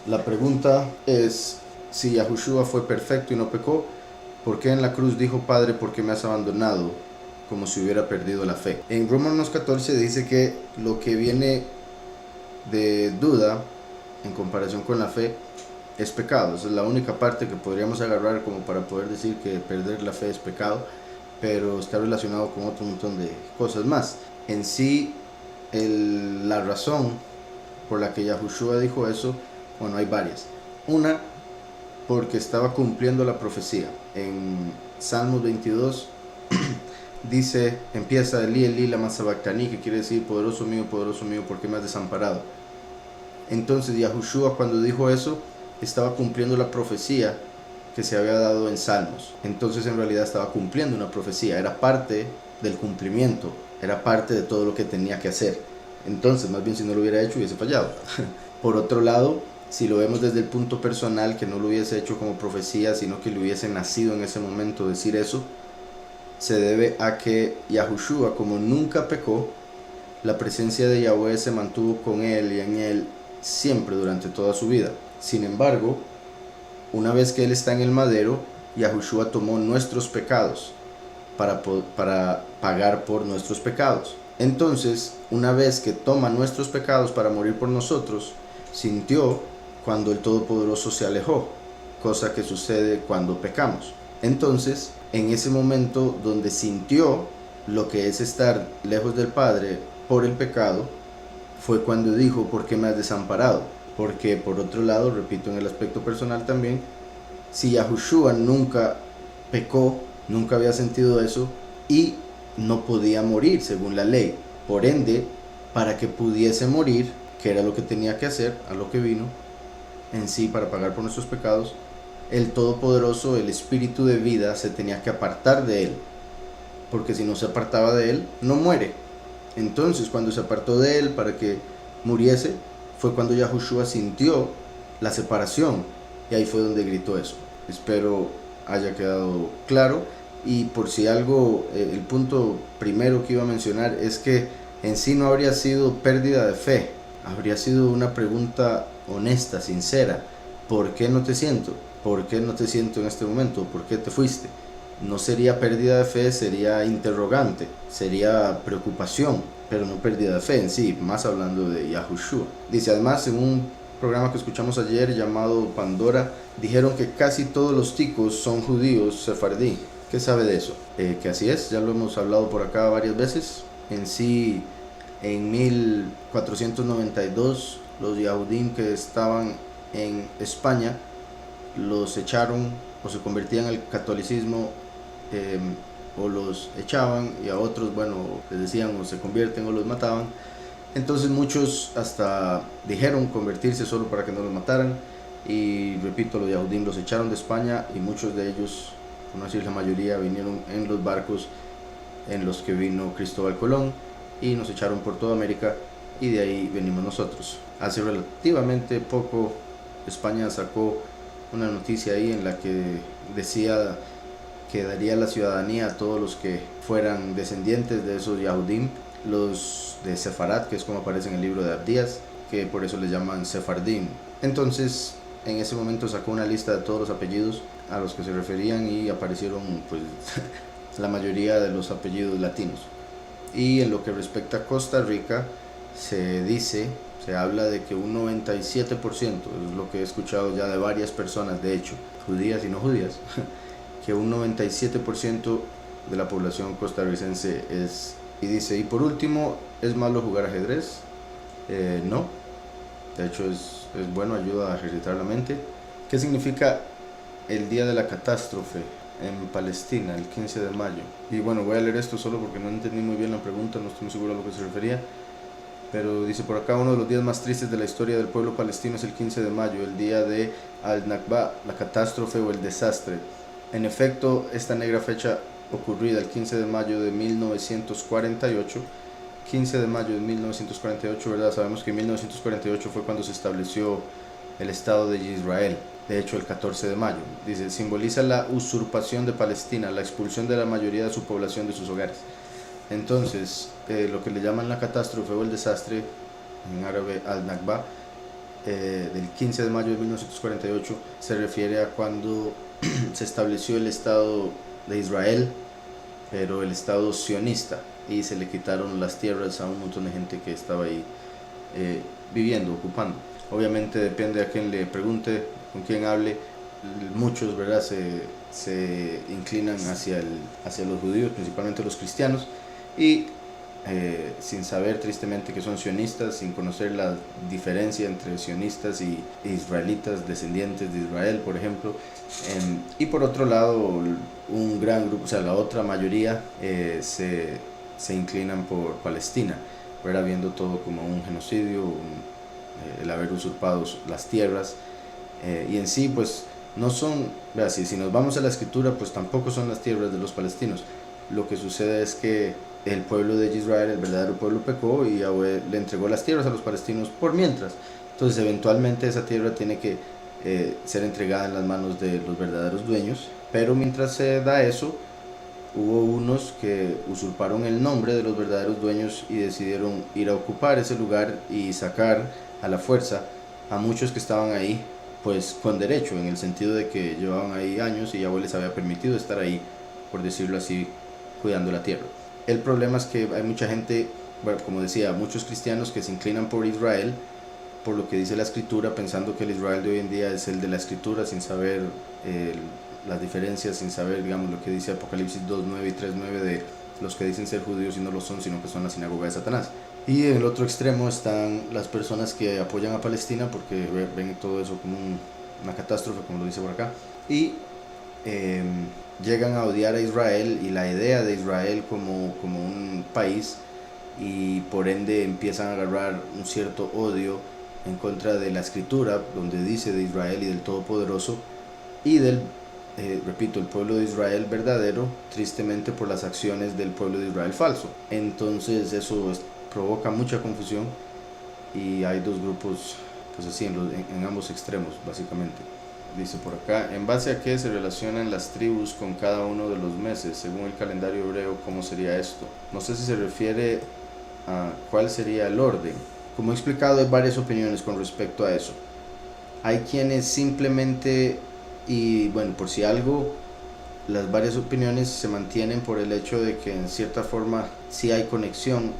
La pregunta es, si Yahushua fue perfecto y no pecó, ¿por qué en la cruz dijo, Padre, por qué me has abandonado? Como si hubiera perdido la fe. En Romanos 14 dice que lo que viene de duda en comparación con la fe es pecado. Esa es la única parte que podríamos agarrar como para poder decir que perder la fe es pecado, pero está relacionado con otro montón de cosas más. En sí, la razón por la que Yahushua dijo eso, bueno, hay varias. Una, porque estaba cumpliendo la profecía. En Salmos 22 dice, empieza Elí, Elí, lama sabactani, que quiere decir, poderoso mío, ¿por qué me has desamparado? Entonces Yahushua, cuando dijo eso, estaba cumpliendo la profecía que se había dado en Salmos. Entonces en realidad estaba cumpliendo una profecía, era parte del cumplimiento, era parte de todo lo que tenía que hacer. Entonces, más bien, si no lo hubiera hecho, hubiese fallado. Por otro lado, si lo vemos desde el punto personal, que no lo hubiese hecho como profecía, sino que le hubiese nacido en ese momento decir eso, se debe a que Yahushua, como nunca pecó, la presencia de Yahweh se mantuvo con él y en él siempre durante toda su vida. Sin embargo, una vez que él está en el madero, Yahushua tomó nuestros pecados para pagar por nuestros pecados. Entonces, una vez que toma nuestros pecados para morir por nosotros, sintió cuando el Todopoderoso se alejó, cosa que sucede cuando pecamos. Entonces, en ese momento donde sintió lo que es estar lejos del Padre por el pecado, fue cuando dijo, ¿por qué me has desamparado? Porque por otro lado, repito en el aspecto personal también, si Yahushua nunca pecó, nunca había sentido eso y no podía morir según la ley. Por ende, para que pudiese morir, que era lo que tenía que hacer, a lo que vino en sí para pagar por nuestros pecados, el Todopoderoso, el Espíritu de vida, se tenía que apartar de él, porque si no se apartaba de él, no muere. Entonces, cuando se apartó de él para que muriese, fue cuando Yahushua sintió la separación, y ahí fue donde gritó eso. Espero haya quedado claro. Y por si algo, el punto primero que iba a mencionar es que en sí no habría sido pérdida de fe, habría sido una pregunta honesta, sincera. ¿Por qué no te siento? ¿Por qué no te siento en este momento? ¿Por qué te fuiste? No sería pérdida de fe, sería interrogante, sería preocupación, pero no pérdida de fe en sí, más hablando de Yahushua. Dice, además, en un programa que escuchamos ayer llamado Pandora, dijeron que casi todos los ticos son judíos sefardí. ¿Qué sabe de eso? Que así es, ya lo hemos hablado por acá varias veces. En sí, en 1492, los Yahudim que estaban en España los echaron o se convertían al catolicismo, o los echaban, y a otros, bueno, les decían o se convierten o los mataban. Entonces muchos hasta dijeron convertirse solo para que no los mataran, y repito, los Yahudim los echaron de España, y muchos de ellos, por no decir la mayoría, vinieron en los barcos en los que vino Cristóbal Colón, y nos echaron por toda América, y de ahí venimos nosotros. Hace relativamente poco España sacó una noticia ahí en la que decía que daría la ciudadanía a todos los que fueran descendientes de esos Yahudim, los de Sefarad, que es como aparece en el libro de Abdías, que por eso les llaman Sefardim. Entonces, en ese momento sacó una lista de todos los apellidos a los que se referían, y aparecieron pues la mayoría de los apellidos latinos. Y en lo que respecta a Costa Rica, se habla de que un 97%, es lo que he escuchado ya de varias personas, de hecho, judías y no judías, que un 97% de la población costarricense es. Y dice, y por último, ¿es malo jugar ajedrez? No, de hecho es bueno, ayuda a ejercitar la mente. ¿Qué significa el día de la catástrofe en Palestina, el 15 de mayo? Y bueno, voy a leer esto solo porque no entendí muy bien la pregunta, no estoy muy seguro a lo que se refería. Pero dice por acá, uno de los días más tristes de la historia del pueblo palestino es el 15 de mayo, el día de Al-Nakba, la catástrofe o el desastre. En efecto, esta negra fecha ocurrida el 15 de mayo de 1948, 15 de mayo de 1948, ¿verdad? Sabemos que en 1948 fue cuando se estableció el Estado de Israel, de hecho el 14 de mayo. Dice, simboliza la usurpación de Palestina, la expulsión de la mayoría de su población de sus hogares. Entonces, lo que le llaman la catástrofe o el desastre, en árabe al-Nakba, del 15 de mayo de 1948 se refiere a cuando se estableció el Estado de Israel, pero el Estado sionista, y se le quitaron las tierras a un montón de gente que estaba ahí viviendo, ocupando. Obviamente depende a quién le pregunte, con quién hable. Muchos, ¿verdad?, se inclinan hacia los judíos, principalmente los cristianos, y sin saber tristemente que son sionistas, sin conocer la diferencia entre sionistas y israelitas, descendientes de Israel, por ejemplo. Y por otro lado, un gran grupo, o sea, la otra mayoría se inclinan por Palestina, ¿verdad?, viendo todo como un genocidio, el haber usurpado las tierras, y en sí, pues, no son, ¿verdad? Si nos vamos a la escritura, pues tampoco son las tierras de los palestinos. Lo que sucede es que el pueblo de Israel, el verdadero pueblo, pecó y Yahweh le entregó las tierras a los palestinos por mientras. Entonces eventualmente esa tierra tiene que ser entregada en las manos de los verdaderos dueños, pero mientras se da eso, hubo unos que usurparon el nombre de los verdaderos dueños y decidieron ir a ocupar ese lugar y sacar a la fuerza a muchos que estaban ahí, pues con derecho, en el sentido de que llevaban ahí años y Yahweh les había permitido estar ahí, por decirlo así, cuidando la tierra. El problema es que hay mucha gente, bueno, como decía, muchos cristianos que se inclinan por Israel, por lo que dice la escritura, pensando que el Israel de hoy en día es el de la escritura, sin saber las diferencias, sin saber, digamos, lo que dice Apocalipsis 2.9 y 3.9 de los que dicen ser judíos y no lo son, sino que son la sinagoga de Satanás. Y en el otro extremo están las personas que apoyan a Palestina porque ven todo eso como una catástrofe, como lo dice por acá, y llegan a odiar a Israel y la idea de Israel como un país, y por ende empiezan a agarrar un cierto odio en contra de la escritura, donde dice de Israel y del Todopoderoso, y del, repito, el pueblo de Israel verdadero, tristemente por las acciones del pueblo de Israel falso. Entonces eso provoca mucha confusión y hay dos grupos, pues así, en ambos extremos, básicamente. Dice por acá, ¿en base a qué se relacionan las tribus con cada uno de los meses? Según el calendario hebreo, ¿cómo sería esto? No sé si se refiere a cuál sería el orden. Como he explicado, hay varias opiniones con respecto a eso. Hay quienes simplemente, y bueno, por si algo, las varias opiniones se mantienen por el hecho de que en cierta forma sí hay conexión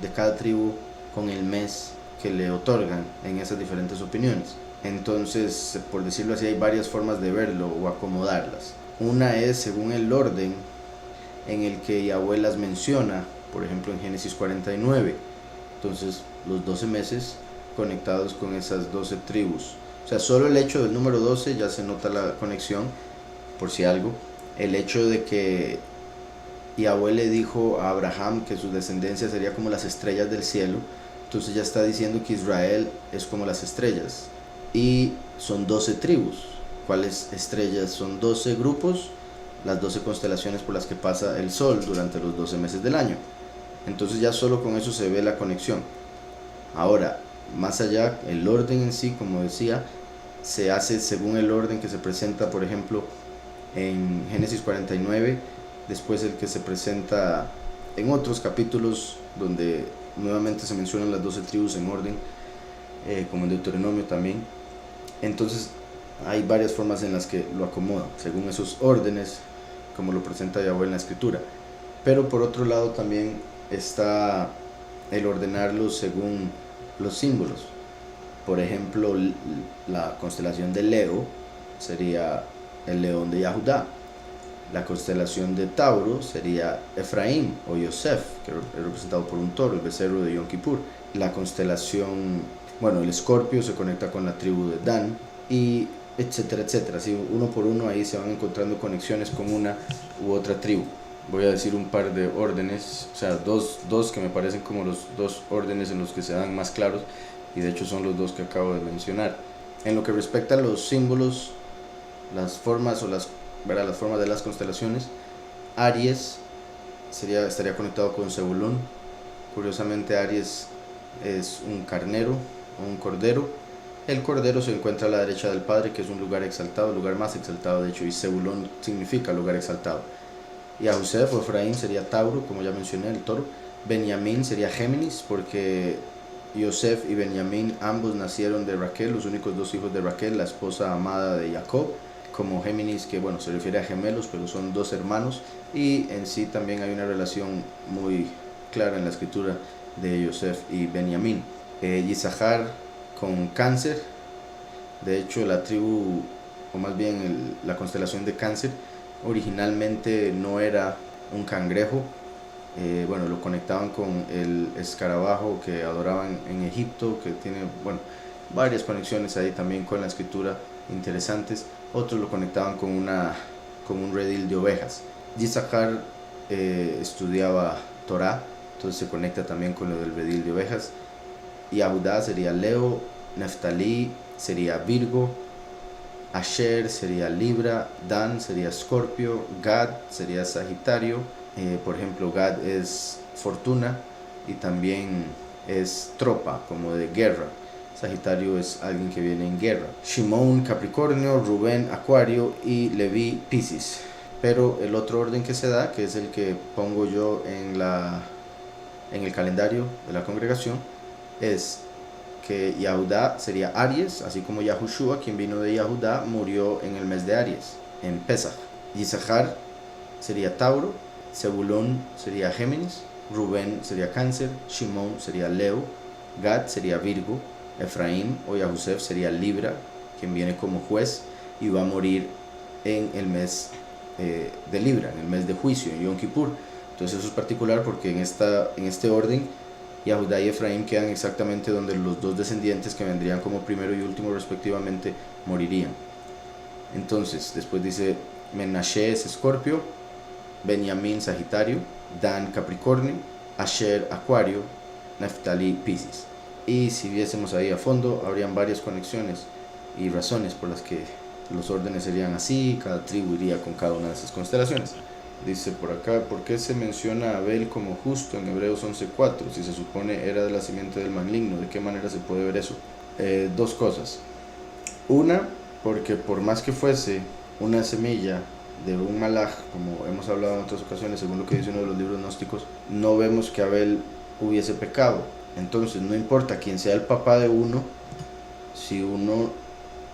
de cada tribu con el mes que le otorgan en esas diferentes opiniones. Entonces, por decirlo así, hay varias formas de verlo o acomodarlas. Una es según el orden en el que Yahweh las menciona, por ejemplo en Génesis 49. Entonces, los 12 meses conectados con esas 12 tribus. O sea, solo el hecho del número 12 ya se nota la conexión, por si algo. El hecho de que Yahweh le dijo a Abraham que su descendencia sería como las estrellas del cielo, entonces ya está diciendo que Israel es como las estrellas. Y son 12 tribus. ¿Cuáles estrellas? Son 12 grupos, las 12 constelaciones por las que pasa el sol durante los 12 meses del año. Entonces ya solo con eso se ve la conexión. Ahora, más allá, el orden en sí, como decía, se hace según el orden que se presenta, por ejemplo, en Génesis 49, después el que se presenta en otros capítulos donde nuevamente se mencionan las 12 tribus en orden, como en Deuteronomio también. Entonces hay varias formas en las que lo acomodan, según esos órdenes, como lo presenta Yahweh en la escritura. Pero por otro lado también está el ordenarlos según los símbolos. Por ejemplo, la constelación de Leo sería el león de Yahudá. La constelación de Tauro sería Efraín o Yosef, que es representado por un toro, el becerro de Yom Kippur. La constelación, bueno, el escorpio se conecta con la tribu de Dan, y etcétera, etcétera. Así uno por uno ahí se van encontrando conexiones con una u otra tribu. Voy a decir un par de órdenes, o sea, dos que me parecen como los dos órdenes en los que se dan más claros, y de hecho son los dos que acabo de mencionar. En lo que respecta a los símbolos, las formas o las formas de las constelaciones, Aries estaría conectado con Zebulón. Curiosamente, Aries es un carnero o un cordero. El cordero se encuentra a la derecha del Padre, que es un lugar exaltado, el lugar más exaltado de hecho, y Zebulón significa lugar exaltado. Y a Joseph o Efraín sería Tauro, como ya mencioné, el toro. Benjamín sería Géminis, porque Yosef y Benjamín ambos nacieron de Raquel, los únicos dos hijos de Raquel, la esposa amada de Jacob, como Géminis, que bueno, se refiere a gemelos, pero son dos hermanos, y en sí también hay una relación muy clara en la escritura de Yosef y Benjamín. Isahar con Cáncer, de hecho la tribu, o más bien la constelación de Cáncer, originalmente no era un cangrejo. Bueno, lo conectaban con el escarabajo que adoraban en Egipto, que tiene, bueno, varias conexiones ahí también con la escritura interesantes. Otros lo conectaban con un redil de ovejas. Yisachar estudiaba Torah, entonces se conecta también con lo del redil de ovejas. Yahudá sería Leo, Neftalí sería Virgo, Asher sería Libra, Dan sería Escorpio, Gad sería Sagitario. Por ejemplo, Gad es fortuna y también es tropa, como de guerra. Sagitario es alguien que viene en guerra. Shimón, Capricornio, Rubén, Acuario y Leví, Piscis. Pero el otro orden que se da, que es el que pongo yo en el calendario de la congregación, es que Yahudá sería Aries, así como Yahushua, quien vino de Yahudá, murió en el mes de Aries, en Pesach. Yisachar sería Tauro, Zebulón sería Géminis, Rubén sería Cáncer, Shimón sería Leo, Gad sería Virgo, Efraín o Yahusef sería Libra, quien viene como juez y va a morir en el mes de Libra, en el mes de juicio, en Yom Kippur. Entonces eso es particular porque en este orden Yahudá y Efraín quedan exactamente donde los dos descendientes que vendrían como primero y último respectivamente morirían. Entonces después dice Menashe es Escorpio, Benjamín Sagitario, Dan Capricornio, Asher Acuario, Neftalí Piscis. Y si viésemos ahí a fondo, habrían varias conexiones y razones por las que los órdenes serían así, cada tribu iría con cada una de esas constelaciones. Dice por acá, ¿por qué se menciona a Abel como justo en Hebreos 11:4? Si se supone era de la simiente del maligno, ¿de qué manera se puede ver eso? Dos cosas. Una, porque por más que fuese una semilla de un malaj, como hemos hablado en otras ocasiones, según lo que dice uno de los libros gnósticos, no vemos que Abel hubiese pecado. Entonces no importa quién sea el papá de uno, si uno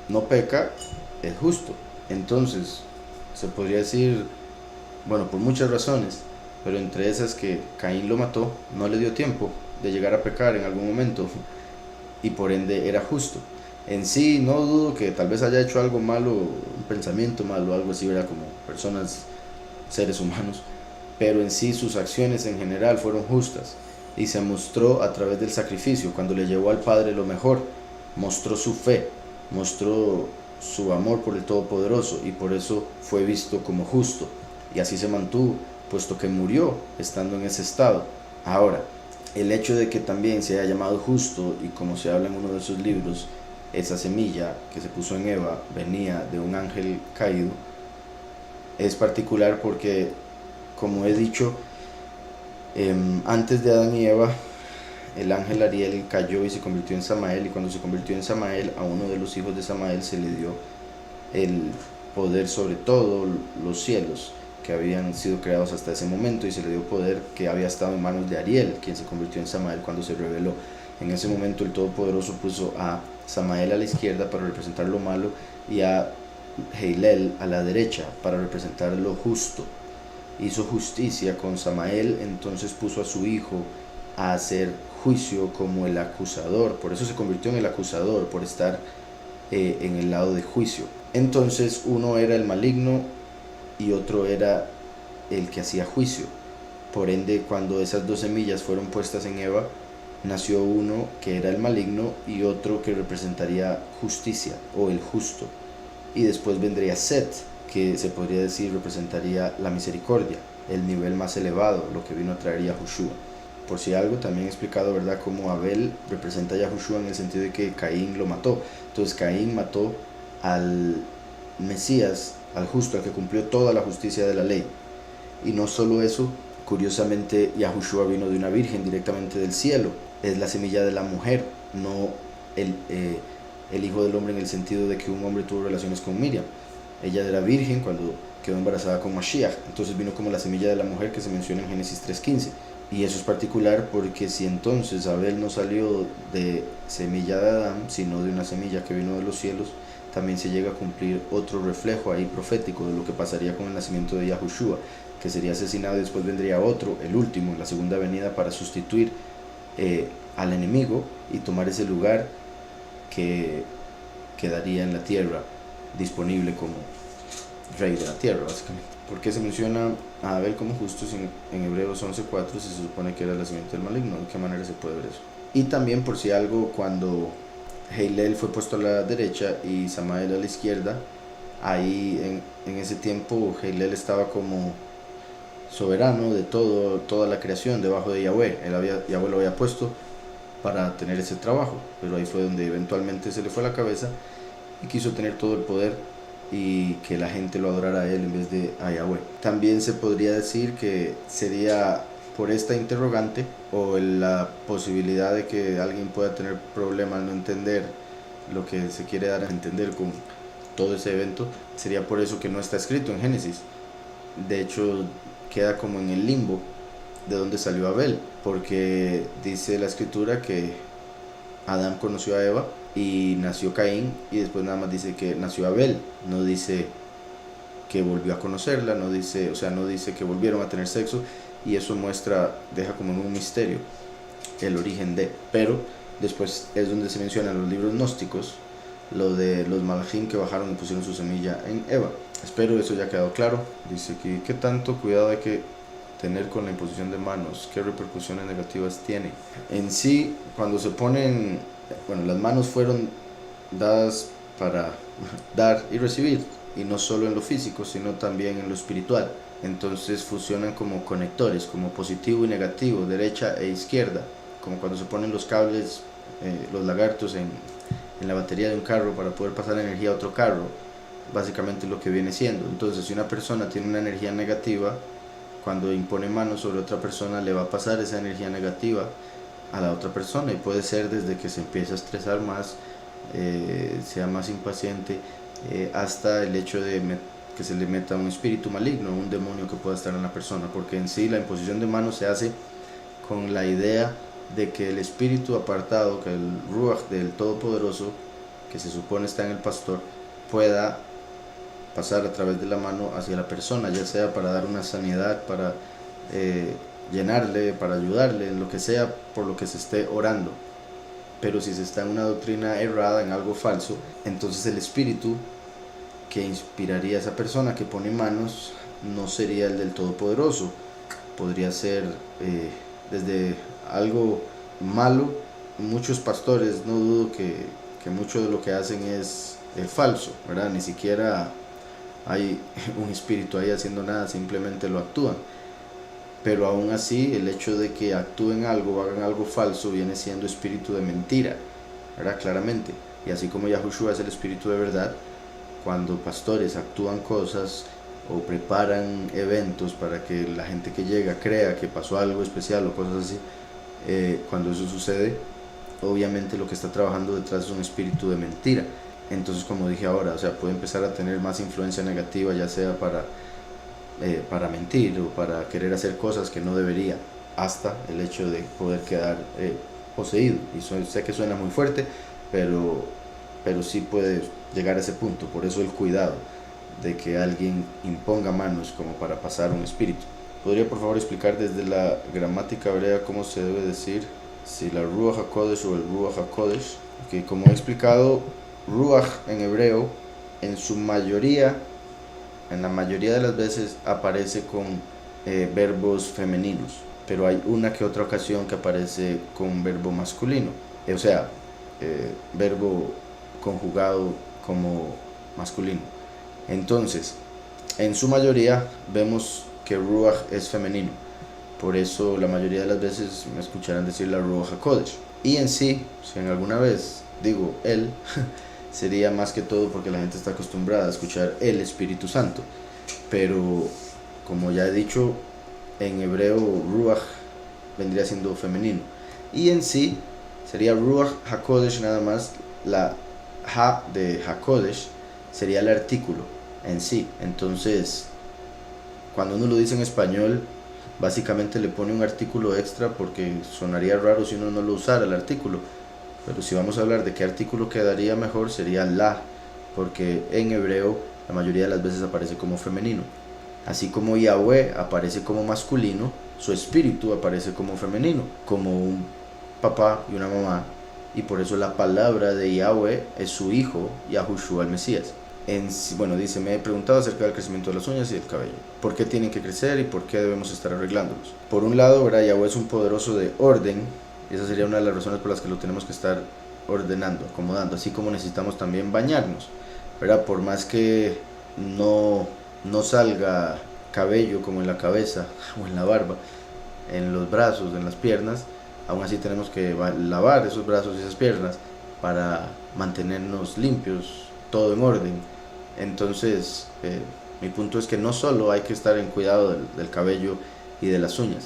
no peca, es justo. Entonces se podría decir, bueno, por muchas razones, pero entre esas que Caín lo mató, no le dio tiempo de llegar a pecar en algún momento y por ende era justo. En sí no dudo que tal vez haya hecho algo malo, un pensamiento malo, algo así, ¿verdad? Como personas, seres humanos, pero en sí sus acciones en general fueron justas y se mostró a través del sacrificio. Cuando le llevó al Padre lo mejor, mostró su fe, mostró su amor por el Todopoderoso y por eso fue visto como justo y así se mantuvo, puesto que murió estando en ese estado. Ahora, el hecho de que también se haya llamado justo, y como se habla en uno de sus libros, esa semilla que se puso en Eva venía de un ángel caído, es particular porque, como he dicho, antes de Adán y Eva, el ángel Ariel cayó y se convirtió en Samael, y cuando se convirtió en Samael, a uno de los hijos de Samael se le dio el poder sobre todos los cielos que habían sido creados hasta ese momento, y se le dio poder que había estado en manos de Ariel, quien se convirtió en Samael cuando se rebeló. En ese momento el Todopoderoso puso a Samael a la izquierda para representar lo malo y a Heilel a la derecha para representar lo justo. Hizo justicia con Samael, entonces puso a su hijo a hacer juicio como el acusador, por eso se convirtió en el acusador, por estar en el lado de juicio. Entonces uno era el maligno y otro era el que hacía juicio. Por ende, cuando esas dos semillas fueron puestas en Eva, nació uno que era el maligno y otro que representaría justicia o el justo. Y después vendría Set, que se podría decir representaría la misericordia, el nivel más elevado, lo que vino a traer Yahushua. Por si algo, también he explicado, ¿verdad?, cómo Abel representa a Yahushua en el sentido de que Caín lo mató. Entonces Caín mató al Mesías, al justo, al que cumplió toda la justicia de la ley. Y no solo eso, curiosamente Yahushua vino de una virgen directamente del cielo. Es la semilla de la mujer, no el hijo del hombre en el sentido de que un hombre tuvo relaciones con Miriam. Ella era virgen cuando quedó embarazada con Mashiach, entonces vino como la semilla de la mujer que se menciona en Génesis 3:15. Y eso es particular porque si entonces Abel no salió de semilla de Adán, sino de una semilla que vino de los cielos, también se llega a cumplir otro reflejo ahí profético de lo que pasaría con el nacimiento de Yahushua, que sería asesinado y después vendría otro, el último, en la segunda venida para sustituir al enemigo y tomar ese lugar que quedaría en la tierra disponible como rey de la tierra, básicamente. ¿Por qué se menciona a Abel como justo si en Hebreos 11:4 si se supone que era la simiente del maligno? ¿De qué manera se puede ver eso? Y también por si algo, cuando Heilel fue puesto a la derecha y Samael a la izquierda, ahí en ese tiempo Heilel estaba como soberano de toda la creación debajo de Yahweh. Yahweh lo había puesto para tener ese trabajo, pero ahí fue donde eventualmente se le fue la cabeza y quiso tener todo el poder y que la gente lo adorara a él en vez de a Yahweh. También se podría decir que sería por esta interrogante o la posibilidad de que alguien pueda tener problemas al no entender lo que se quiere dar a entender con todo ese evento, sería por eso que no está escrito en Génesis. De hecho, queda como en el limbo de dónde salió Abel, porque dice la escritura que Adán conoció a Eva y nació Caín, y después nada más dice que nació Abel, no dice que volvió a conocerla, no dice que volvieron a tener sexo, y eso deja como en un misterio el origen de. Pero después es donde se menciona en los libros gnósticos lo de los malachim que bajaron y pusieron su semilla en Eva. Espero eso haya quedado claro. Dice aquí, ¿qué tanto cuidado hay que tener con la imposición de manos? ¿Qué repercusiones negativas tiene? En sí, cuando se ponen, las manos fueron dadas para dar y recibir, y no solo en lo físico, sino también en lo espiritual. Entonces fusionan como conectores, como positivo y negativo, derecha e izquierda, como cuando se ponen los cables, los lagartos en la batería de un carro para poder pasar energía a otro carro, básicamente lo que viene siendo. Entonces, si una persona tiene una energía negativa, cuando impone manos sobre otra persona, le va a pasar esa energía negativa a la otra persona, y puede ser desde que se empiece a estresar más, sea más impaciente, hasta el hecho de que se le meta un espíritu maligno, un demonio que pueda estar en la persona, porque en sí la imposición de manos se hace con la idea de que el espíritu apartado, que el Ruach del Todopoderoso, que se supone está en el pastor, pueda pasar a través de la mano hacia la persona, ya sea para dar una sanidad, para llenarle, para ayudarle, en lo que sea por lo que se esté orando. Pero si se está en una doctrina errada, en algo falso, entonces el espíritu que inspiraría a esa persona que pone manos no sería el del Todopoderoso. Podría ser desde algo malo. Muchos pastores, no dudo que mucho de lo que hacen es falso, ¿verdad? Ni siquiera hay un espíritu ahí haciendo nada, simplemente lo actúan. Pero aún así, el hecho de que actúen algo o hagan algo falso viene siendo espíritu de mentira, ¿verdad? Claramente. Y así como Yahushua es el espíritu de verdad, cuando pastores actúan cosas o preparan eventos para que la gente que llega crea que pasó algo especial o cosas así, cuando eso sucede, obviamente lo que está trabajando detrás es un espíritu de mentira. Entonces, como dije ahora, puede empezar a tener más influencia negativa, ya sea para mentir o para querer hacer cosas que no debería, hasta el hecho de poder quedar poseído. Y sé que suena muy fuerte, pero sí puede llegar a ese punto. Por eso el cuidado de que alguien imponga manos como para pasar un espíritu. ¿Podría por favor explicar desde la gramática hebrea cómo se debe decir si la Ruach HaKodesh o el Ruach HaKodesh? Que como he explicado, Ruach en hebreo en la mayoría de las veces aparece con verbos femeninos, pero hay una que otra ocasión que aparece con verbo masculino, verbo conjugado como masculino. Entonces, en su mayoría vemos que Ruach es femenino, por eso la mayoría de las veces me escucharán decir la Ruach HaKodesh. Y en sí, si en alguna vez digo él, sería más que todo porque la gente está acostumbrada a escuchar el Espíritu Santo. Pero, como ya he dicho, en hebreo Ruach vendría siendo femenino. Y en sí, sería Ruach HaKodesh nada más. La Ha de HaKodesh sería el artículo en sí. Entonces, cuando uno lo dice en español, básicamente le pone un artículo extra porque sonaría raro si uno no lo usara el artículo. Pero si vamos a hablar de qué artículo quedaría mejor, sería la, porque en hebreo la mayoría de las veces aparece como femenino. Así como Yahweh aparece como masculino, su espíritu aparece como femenino, como un papá y una mamá, y por eso la palabra de Yahweh es su hijo, Yahushua el Mesías. Bueno, dice, me he preguntado acerca del crecimiento de las uñas y del cabello. ¿Por qué tienen que crecer y por qué debemos estar arreglándolos? Por un lado, ¿verdad? Yahweh es un poderoso de orden, y esa sería una de las razones por las que lo tenemos que estar ordenando, acomodando, así como necesitamos también bañarnos, ¿verdad? Por más que no salga cabello como en la cabeza o en la barba, en los brazos, en las piernas, aún así tenemos que lavar esos brazos y esas piernas para mantenernos limpios, todo en orden. Entonces, mi punto es que no solo hay que estar en cuidado del cabello y de las uñas.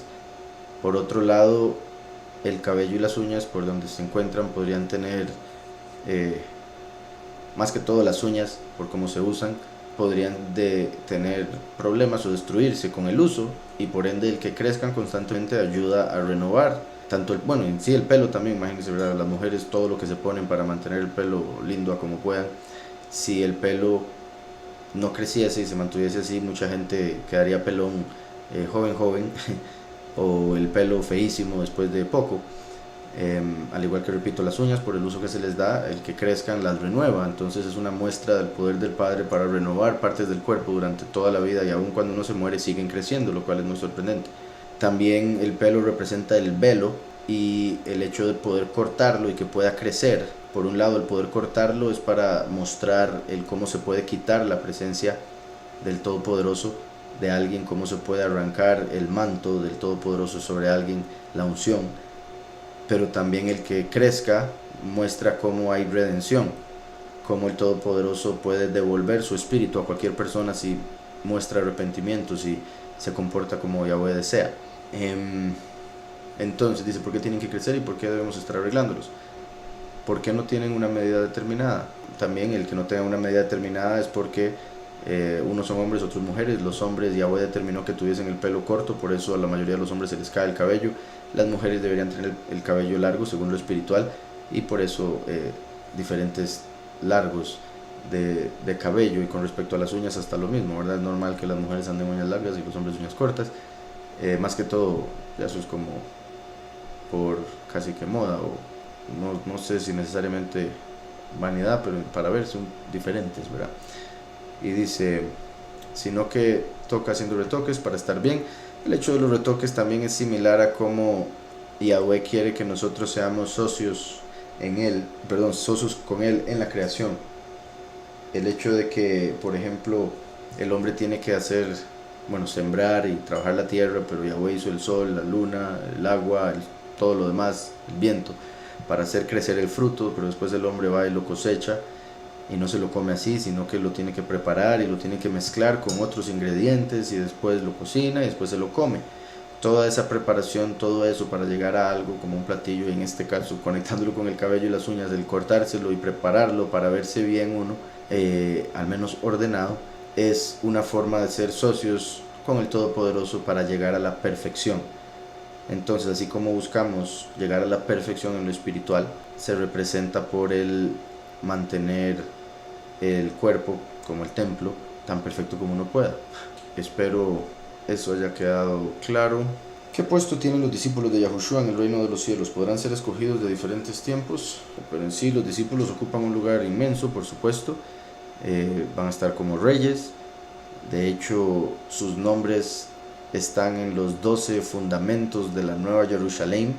Por otro lado, el cabello y las uñas, por donde se encuentran, podrían tener, más que todo las uñas, por cómo se usan, podrían tener problemas o destruirse con el uso, y por ende el que crezcan constantemente ayuda a renovar tanto bueno, en sí el pelo también. Imagínense, ¿verdad? Las mujeres todo lo que se ponen para mantener el pelo lindo a como puedan. Si el pelo no creciese y se mantuviese así, mucha gente quedaría pelón joven o el pelo feísimo después de poco. Al igual que, repito, las uñas, por el uso que se les da, el que crezcan las renueva. Entonces es una muestra del poder del Padre para renovar partes del cuerpo durante toda la vida, y aun cuando uno se muere siguen creciendo, lo cual es muy sorprendente. También el pelo representa el velo, y el hecho de poder cortarlo y que pueda crecer. Por un lado, el poder cortarlo es para mostrar el cómo se puede quitar la presencia del Todopoderoso de alguien, cómo se puede arrancar el manto del Todopoderoso sobre alguien, la unción. Pero también el que crezca muestra cómo hay redención, cómo el Todopoderoso puede devolver su espíritu a cualquier persona si muestra arrepentimiento, si se comporta como Yahweh desea. Entonces dice, ¿por qué tienen que crecer y por qué debemos estar arreglándolos? ¿Por qué no tienen una medida determinada? También el que no tenga una medida determinada es porque unos son hombres, otros mujeres. Los hombres, Yahweh determinó que tuviesen el pelo corto, por eso a la mayoría de los hombres se les cae el cabello. Las mujeres deberían tener el cabello largo según lo espiritual, y por eso diferentes largos de cabello. Y con respecto a las uñas hasta lo mismo, ¿verdad? Es normal que las mujeres anden uñas largas y los hombres uñas cortas. Más que todo, eso es como por casi que moda, o no sé si necesariamente vanidad, pero para ver son diferentes, ¿verdad? Y dice, sino que toca haciendo retoques para estar bien. El hecho de los retoques también es similar a cómo Yahweh quiere que nosotros seamos socios con Él en la creación. El hecho de que, por ejemplo, el hombre tiene que sembrar y trabajar la tierra, pero Yahweh hizo el sol, la luna, el agua, todo lo demás, el viento, para hacer crecer el fruto, pero después el hombre va y lo cosecha, y no se lo come así, sino que lo tiene que preparar y lo tiene que mezclar con otros ingredientes, y después lo cocina y después se lo come. Toda esa preparación, todo eso para llegar a algo como un platillo, y en este caso conectándolo con el cabello y las uñas, el cortárselo y prepararlo para verse bien uno, al menos ordenado, es una forma de ser socios con el Todopoderoso para llegar a la perfección. Entonces, así como buscamos llegar a la perfección en lo espiritual, se representa por el mantener el cuerpo como el templo tan perfecto como uno pueda. Espero eso haya quedado claro. ¿Qué puesto tienen los discípulos de Yahushua en el reino de los cielos? ¿Podrán ser escogidos de diferentes tiempos? Pero en sí los discípulos ocupan un lugar inmenso, por supuesto. Van a estar como reyes. De hecho, sus nombres están en los 12 fundamentos de la Nueva Jerusalén.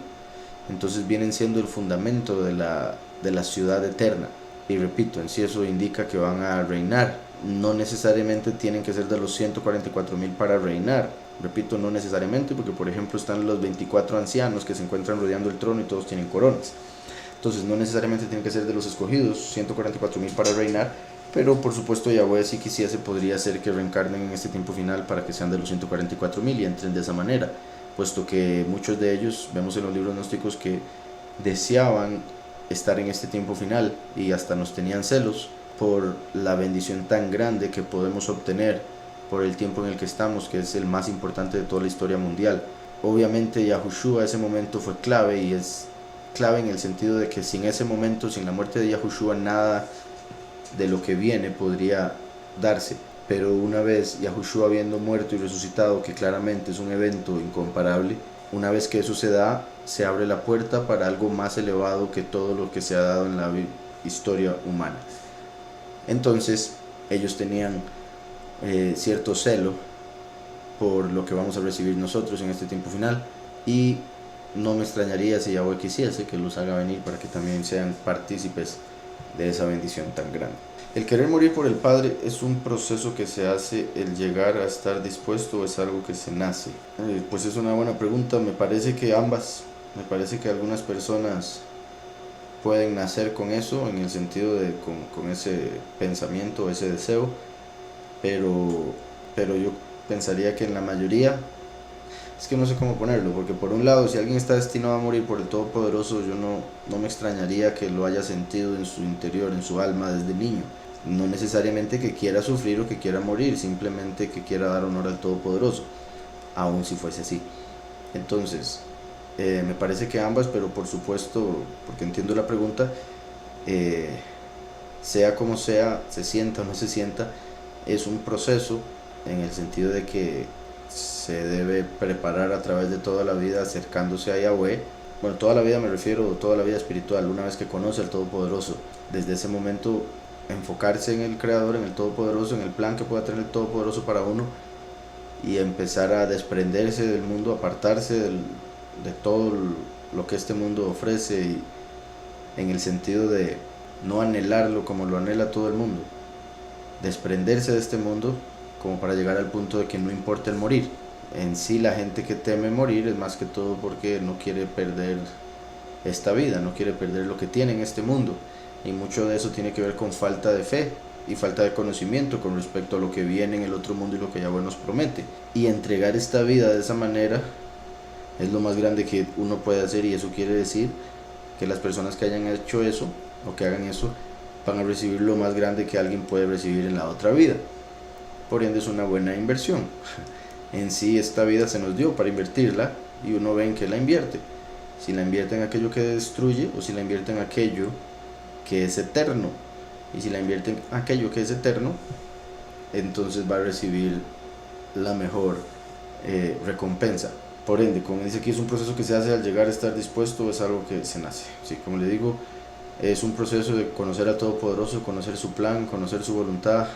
Entonces vienen siendo el fundamento de la ciudad eterna. Y repito, en sí eso indica que van a reinar. No necesariamente tienen que ser de los 144,000 para reinar. Repito, no necesariamente, porque por ejemplo están los 24 ancianos que se encuentran rodeando el trono y todos tienen coronas. Entonces no necesariamente tienen que ser de los escogidos 144,000 para reinar, pero por supuesto Yahweh, si quisiese, podría ser que reencarnen en este tiempo final para que sean de los 144,000 y entren de esa manera, puesto que muchos de ellos, vemos en los libros gnósticos, que deseaban estar en este tiempo final y hasta nos tenían celos por la bendición tan grande que podemos obtener por el tiempo en el que estamos, que es el más importante de toda la historia mundial. Obviamente Yahushua ese momento fue clave, y es clave en el sentido de que sin ese momento, sin la muerte de Yahushua, nada de lo que viene podría darse. Pero una vez Yahushua habiendo muerto y resucitado, que claramente es un evento incomparable, una vez que eso se da, se abre la puerta para algo más elevado que todo lo que se ha dado en la historia humana. Entonces ellos tenían cierto celo por lo que vamos a recibir nosotros en este tiempo final, y no me extrañaría si Yahweh quisiese que los haga venir para que también sean partícipes de esa bendición tan grande. El querer morir por el Padre es un proceso que se hace, el llegar a estar dispuesto es algo que se nace. Pues es una buena pregunta, me parece que ambas, me parece que algunas personas pueden nacer con eso, en el sentido de con ese pensamiento, ese deseo, pero yo pensaría que en la mayoría, es que no sé cómo ponerlo, porque por un lado, si alguien está destinado a morir por el Todopoderoso, yo no me extrañaría que lo haya sentido en su interior, en su alma desde niño. No necesariamente que quiera sufrir o que quiera morir, simplemente que quiera dar honor al Todopoderoso, aun si fuese así. Entonces, me parece que ambas, pero por supuesto, porque entiendo la pregunta, sea como sea, se sienta o no se sienta, es un proceso en el sentido de que se debe preparar a través de toda la vida acercándose a Yahweh. Bueno, toda la vida me refiero, toda la vida espiritual, una vez que conoce al Todopoderoso, desde ese momento enfocarse en el Creador, en el Todopoderoso, en el plan que pueda tener el Todopoderoso para uno, y empezar a desprenderse del mundo, apartarse de todo lo que este mundo ofrece, y en el sentido de no anhelarlo como lo anhela todo el mundo, desprenderse de este mundo como para llegar al punto de que no importa el morir. En sí, la gente que teme morir es más que todo porque no quiere perder esta vida, no quiere perder lo que tiene en este mundo, y mucho de eso tiene que ver con falta de fe y falta de conocimiento con respecto a lo que viene en el otro mundo y lo que Yahweh nos promete. Y entregar esta vida de esa manera es lo más grande que uno puede hacer, y eso quiere decir que las personas que hayan hecho eso o que hagan eso van a recibir lo más grande que alguien puede recibir en la otra vida. Por ende es una buena inversión. En sí, esta vida se nos dio para invertirla, y uno ve en qué la invierte. Si la invierte en aquello que destruye, o si la invierte en aquello que es eterno. Y si la invierte en aquello que es eterno, entonces va a recibir la mejor recompensa. Por ende, como dice aquí, es un proceso que se hace al llegar a estar dispuesto, es algo que se nace. Sí, como le digo, es un proceso de conocer al Todopoderoso, conocer su plan, conocer su voluntad,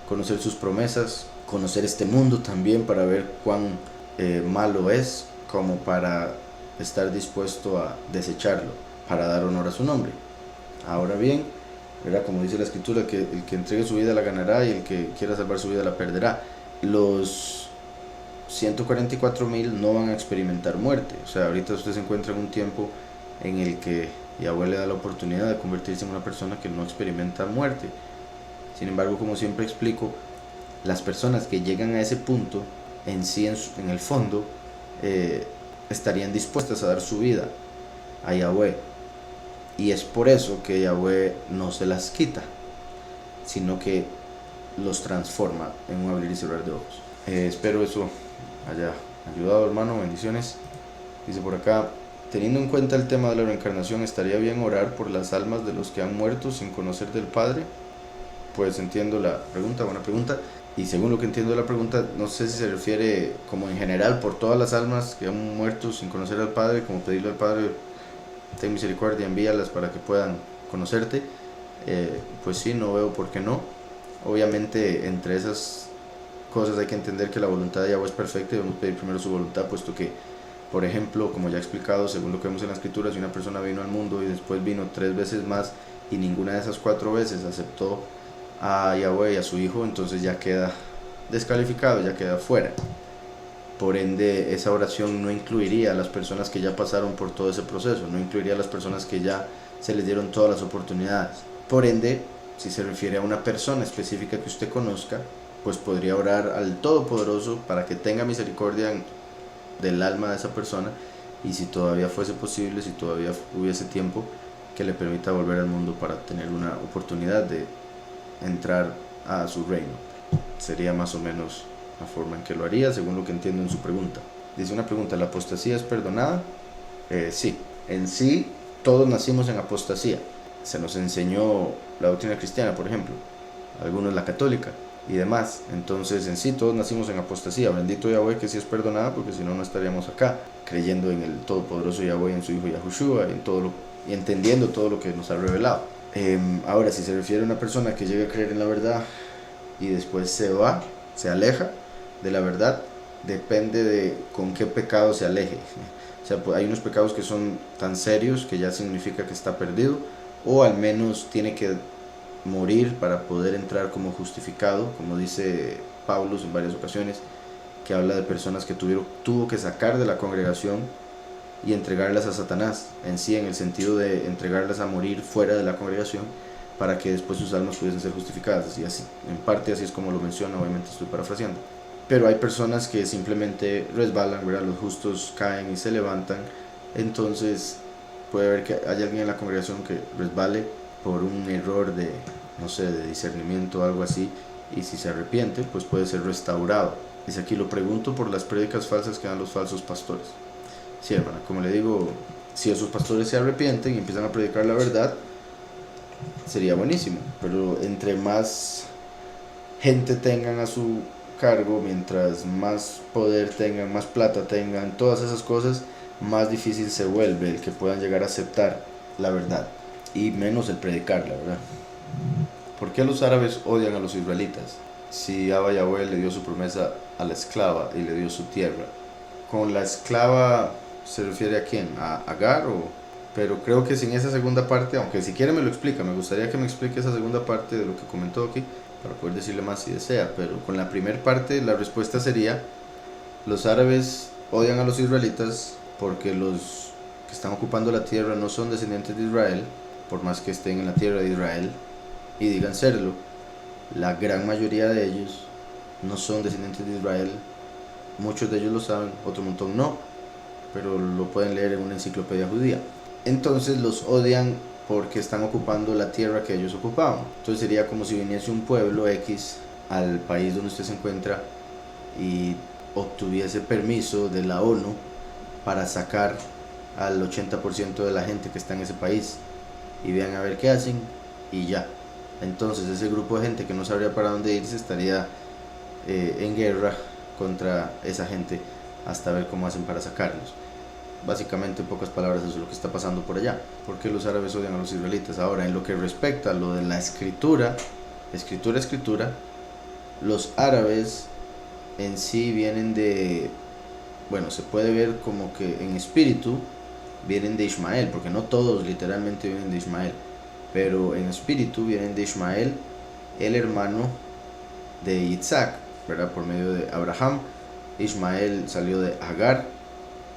conocer sus promesas, conocer este mundo también para ver cuán malo es, como para estar dispuesto a desecharlo, para dar honor a su nombre. Ahora bien, ¿verdad? Como dice la escritura, que el que entregue su vida la ganará, y el que quiera salvar su vida la perderá. Los 144.000 no van a experimentar muerte. O sea, ahorita usted se encuentra en un tiempo en el que Yahweh le da la oportunidad de convertirse en una persona que no experimenta muerte. Sin embargo, como siempre explico, las personas que llegan a ese punto, en sí, en el fondo, estarían dispuestas a dar su vida a Yahweh. Y es por eso que Yahweh no se las quita, sino que los transforma en un abrir y cerrar de ojos. Espero eso haya ayudado, hermano. Bendiciones. Dice por acá: teniendo en cuenta el tema de la reencarnación, ¿estaría bien orar por las almas de los que han muerto sin conocer del Padre? Pues entiendo la pregunta, buena pregunta. Y según lo que entiendo de la pregunta, no sé si se refiere como en general por todas las almas que han muerto sin conocer al Padre, como pedirle al Padre: ten misericordia, envíalas para que puedan conocerte. Pues sí, no veo por qué no. Obviamente, entre esas cosas hay que entender que la voluntad de Yahweh es perfecta, y debemos pedir primero su voluntad, puesto que, por ejemplo, como ya he explicado, según lo que vemos en la escritura, si una persona vino al mundo y después vino 3 veces más, y ninguna de esas 4 veces aceptó a Yahweh y a su Hijo, entonces ya queda descalificado, ya queda fuera. Por ende, esa oración no incluiría a las personas que ya pasaron por todo ese proceso, no incluiría a las personas que ya se les dieron todas las oportunidades. Por ende, si se refiere a una persona específica que usted conozca, pues podría orar al Todopoderoso para que tenga misericordia del alma de esa persona, y si todavía fuese posible, si todavía hubiese tiempo, que le permita volver al mundo para tener una oportunidad de entrar a su reino. sería más o menos la forma en que lo haría, según lo que entiendo en su pregunta. Dice una pregunta: ¿la apostasía es perdonada? Sí, en sí todos nacimos en apostasía. Se nos enseñó la doctrina cristiana, por ejemplo, algunos la católica y demás. Entonces en sí todos nacimos en apostasía. Bendito Yahweh que sí es perdonada, porque si no, no estaríamos acá creyendo en el todopoderoso Yahweh, en su hijo Yahushua, y entendiendo todo lo que nos ha revelado. Ahora, si se refiere a una persona que llega a creer en la verdad y después se aleja de la verdad, depende de con qué pecado se aleje. O sea, pues hay unos pecados que son tan serios que ya significa que está perdido, o al menos tiene que morir para poder entrar como justificado, como dice Pablo en varias ocasiones, que habla de personas que tuvo que sacar de la congregación y entregarlas a Satanás, en sí, en el sentido de entregarlas a morir fuera de la congregación para que después sus almas pudiesen ser justificadas. Y así, en parte así es como lo menciona, obviamente estoy parafraseando. Pero hay personas que simplemente resbalan, ¿verdad? Los justos caen y se levantan. Entonces puede haber que haya alguien en la congregación que resbale por un error de, no sé, de discernimiento o algo así, y si se arrepiente, pues puede ser restaurado. Dice aquí: lo pregunto por las prédicas falsas que dan los falsos pastores. Sí, hermana, como le digo, si esos pastores se arrepienten y empiezan a predicar la verdad, sería buenísimo. Pero entre más gente tengan a su cargo, mientras más poder tengan, más plata tengan, todas esas cosas, más difícil se vuelve el que puedan llegar a aceptar la verdad, y menos el predicarla, ¿verdad? ¿Por qué los árabes odian a los israelitas? Si Abba Yahweh le dio su promesa a la esclava y le dio su tierra. Con la esclava se refiere a quién, a Agar, pero creo que sin esa segunda parte, aunque si quiere me lo explica, me gustaría que me explique esa segunda parte de lo que comentó aquí para poder decirle más si desea. Pero con la primera parte la respuesta sería: los árabes odian a los israelitas porque los que están ocupando la tierra no son descendientes de Israel, por más que estén en la tierra de Israel y digan serlo. La gran mayoría de ellos no son descendientes de Israel. Muchos de ellos lo saben, otro montón no, pero lo pueden leer en una enciclopedia judía. Entonces los odian porque están ocupando la tierra que ellos ocupaban. Entonces sería como si viniese un pueblo X al país donde usted se encuentra y obtuviese permiso de la ONU para sacar al 80% de la gente que está en ese país, y vean a ver qué hacen y ya. Entonces ese grupo de gente que no sabría para dónde irse estaría en guerra contra esa gente hasta ver cómo hacen para sacarlos. Básicamente, en pocas palabras, eso es lo que está pasando por allá. ¿Por qué los árabes odian a los israelitas? Ahora, en lo que respecta a lo de la escritura, los árabes en sí vienen de, bueno, se puede ver como que en espíritu vienen de Ismael, porque no todos literalmente vienen de Ismael, pero en espíritu vienen de Ismael, el hermano de Isaac, ¿verdad? Por medio de Abraham. Ismael salió de Agar,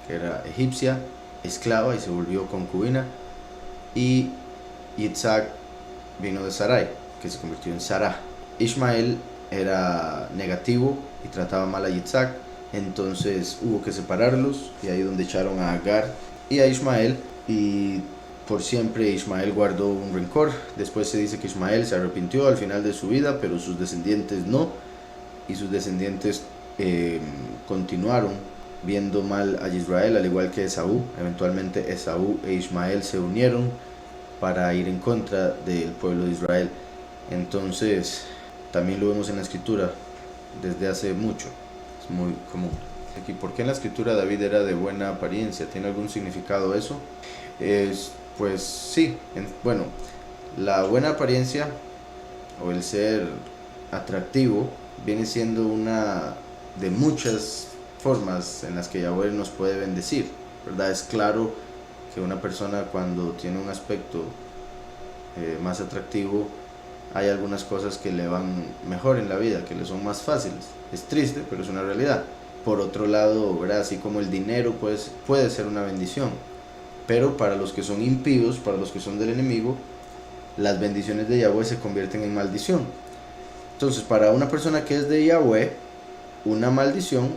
que era egipcia, esclava, y se volvió concubina, y Isaac vino de Sarai, que se convirtió en Sarah. Ismael era negativo y trataba mal a Isaac, entonces hubo que separarlos, y ahí donde echaron a Agar y a Ismael, y por siempre Ismael guardó un rencor. Después se dice que Ismael se arrepintió al final de su vida, pero sus descendientes no, y sus descendientes continuaron viendo mal a Israel, al igual que Esaú. Eventualmente Esaú e Ismael se unieron para ir en contra del pueblo de Israel. Entonces también lo vemos en la escritura desde hace mucho, es muy común. Aquí, ¿por qué en la escritura David era de buena apariencia? ¿Tiene algún significado eso? Pues sí, bueno, la buena apariencia o el ser atractivo viene siendo una de muchas formas en las que Yahweh nos puede bendecir, ¿verdad? Es claro que una persona, cuando tiene un aspecto más atractivo, hay algunas cosas que le van mejor en la vida, que le son más fáciles. Es triste, pero es una realidad. Por otro lado, ¿verdad? Así como el dinero puede ser una bendición, pero para los que son impíos, para los que son del enemigo, las bendiciones de Yahweh se convierten en maldición. Entonces, para una persona que es de Yahweh, una maldición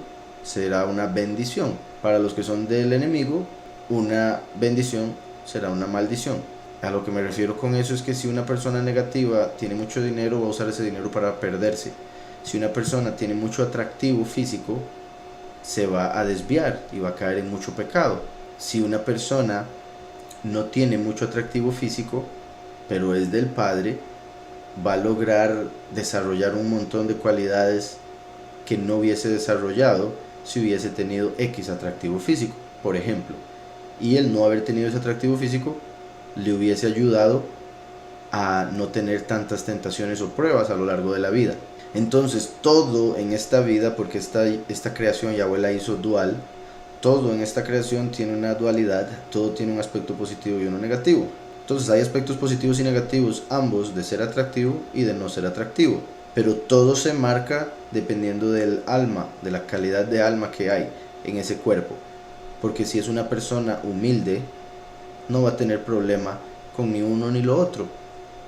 será una bendición. Para los que son del enemigo, una bendición será una maldición. A lo que me refiero con eso es que si una persona negativa tiene mucho dinero, va a usar ese dinero para perderse. Si una persona tiene mucho atractivo físico, se va a desviar y va a caer en mucho pecado. Si una persona no tiene mucho atractivo físico, pero es del Padre, va a lograr desarrollar un montón de cualidades que no hubiese desarrollado si hubiese tenido X atractivo físico, por ejemplo. Y el no haber tenido ese atractivo físico le hubiese ayudado a no tener tantas tentaciones o pruebas a lo largo de la vida. Entonces todo en esta vida, porque esta creación Yahweh la hizo dual, todo en esta creación tiene una dualidad, todo tiene un aspecto positivo y uno negativo. Entonces hay aspectos positivos y negativos, ambos, de ser atractivo y de no ser atractivo. Pero todo se marca dependiendo del alma, de la calidad de alma que hay en ese cuerpo. Porque si es una persona humilde, no va a tener problema con ni uno ni lo otro,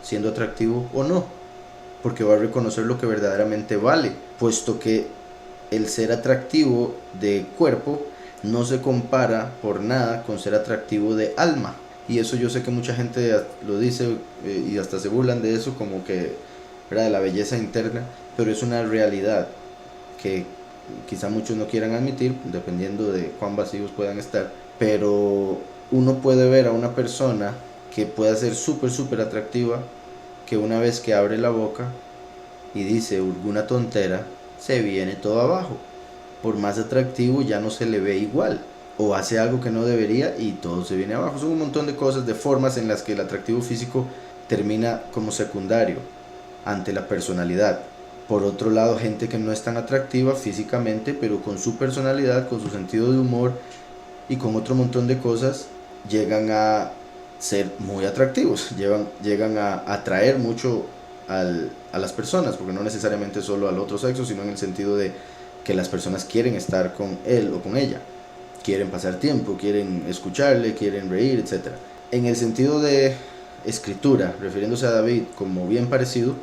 siendo atractivo o no, porque va a reconocer lo que verdaderamente vale, puesto que el ser atractivo de cuerpo no se compara por nada con ser atractivo de alma. Y eso yo sé que mucha gente lo dice y hasta se burlan de eso, como que era de la belleza interna, pero es una realidad que quizá muchos no quieran admitir, dependiendo de cuán vacíos puedan estar, pero uno puede ver a una persona que pueda ser súper atractiva, que una vez que abre la boca y dice alguna tontera, se viene todo abajo. Por más atractivo ya no se le ve igual, o hace algo que no debería y todo se viene abajo. Son un montón de cosas, de formas en las que el atractivo físico termina como secundario ante la personalidad. Por otro lado, gente que no es tan atractiva físicamente, pero con su personalidad, con su sentido de humor y con otro montón de cosas, llegan a ser muy atractivos, llegan a atraer mucho a las personas, porque no necesariamente solo al otro sexo, sino en el sentido de que las personas quieren estar con él o con ella, quieren pasar tiempo, quieren escucharle, quieren reír, etc. En el sentido de escritura, refiriéndose a David como bien parecido,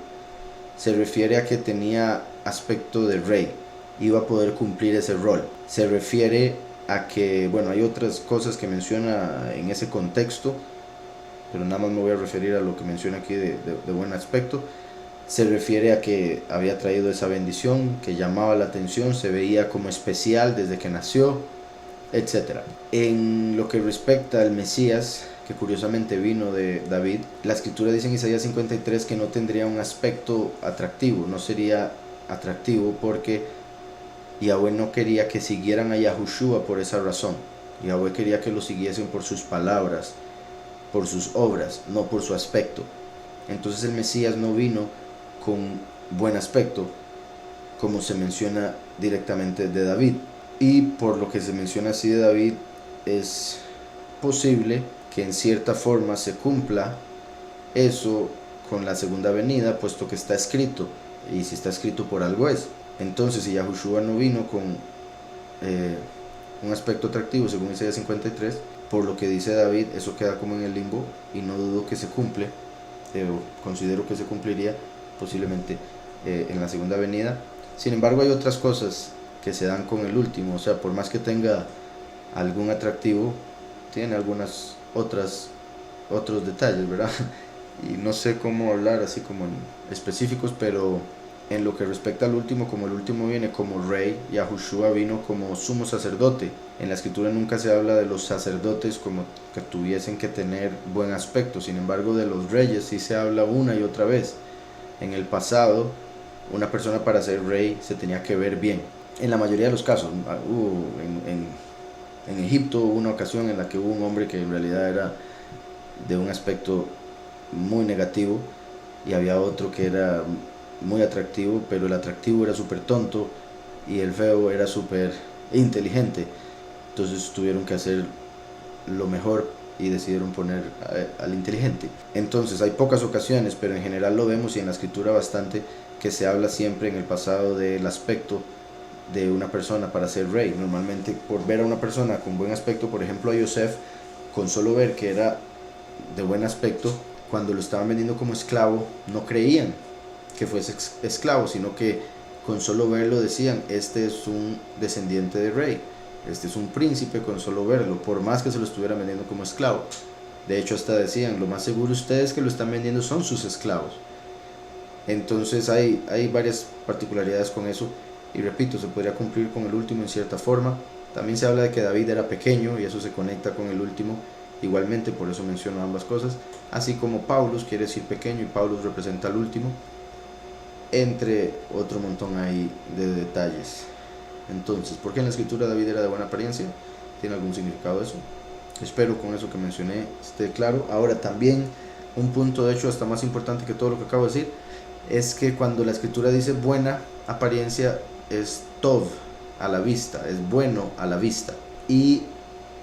se refiere a que tenía aspecto de rey, iba a poder cumplir ese rol. Se refiere a que, bueno, hay otras cosas que menciona en ese contexto, pero nada más me voy a referir a lo que menciona aquí de buen aspecto. Se refiere a que había traído esa bendición, que llamaba la atención, se veía como especial desde que nació, etc. En lo que respecta al Mesías, que curiosamente vino de David, la escritura dice en Isaías 53 que no tendría un aspecto atractivo, no sería atractivo porque Yahweh no quería que siguieran a Yahushua por esa razón. Yahweh quería que lo siguiesen por sus palabras, por sus obras, no por su aspecto. Entonces el Mesías no vino con buen aspecto, como se menciona directamente de David. Y por lo que se menciona así de David, es posible que en cierta forma se cumpla eso con la segunda venida, puesto que está escrito, y si está escrito por algo es. Entonces, si Yahushua no vino con un aspecto atractivo, según Isaías 53, por lo que dice David, eso queda como en el limbo, y no dudo que se cumple, considero que se cumpliría posiblemente en la segunda venida. Sin embargo, hay otras cosas que se dan con el último, o sea, por más que tenga algún atractivo, tiene algunas otros detalles, ¿verdad? Y no sé cómo hablar así como en específicos, pero en lo que respecta al último, como el último viene como rey, Yahushua vino como sumo sacerdote. En la escritura nunca se habla de los sacerdotes como que tuviesen que tener buen aspecto, sin embargo de los reyes sí se habla una y otra vez. En el pasado, una persona para ser rey se tenía que ver bien. En la mayoría de los casos, en Egipto hubo una ocasión en la que hubo un hombre que en realidad era de un aspecto muy negativo y había otro que era muy atractivo, pero el atractivo era súper tonto y el feo era súper inteligente. Entonces tuvieron que hacer lo mejor y decidieron poner al inteligente. Entonces hay pocas ocasiones, pero en general lo vemos y en la escritura bastante, que se habla siempre en el pasado del aspecto de una persona para ser rey. Normalmente por ver a una persona con buen aspecto, por ejemplo a Yosef, con solo ver que era de buen aspecto, cuando lo estaban vendiendo como esclavo, no creían que fuese esclavo, sino que con solo verlo decían, este es un descendiente de rey, este es un príncipe, con solo verlo, por más que se lo estuvieran vendiendo como esclavo. De hecho hasta decían, lo más seguro ustedes que lo están vendiendo son sus esclavos. Entonces hay varias particularidades con eso, y repito, se podría cumplir con el último en cierta forma. También se habla de que David era pequeño y eso se conecta con el último igualmente, por eso menciono ambas cosas, así como Paulus quiere decir pequeño y Paulus representa al último, entre otro montón ahí de detalles. Entonces, ¿por qué en la escritura David era de buena apariencia? ¿Tiene algún significado eso? Espero con eso que mencioné esté claro. Ahora también un punto, de hecho hasta más importante que todo lo que acabo de decir, es que cuando la escritura dice buena apariencia, es tov a la vista, es bueno a la vista, y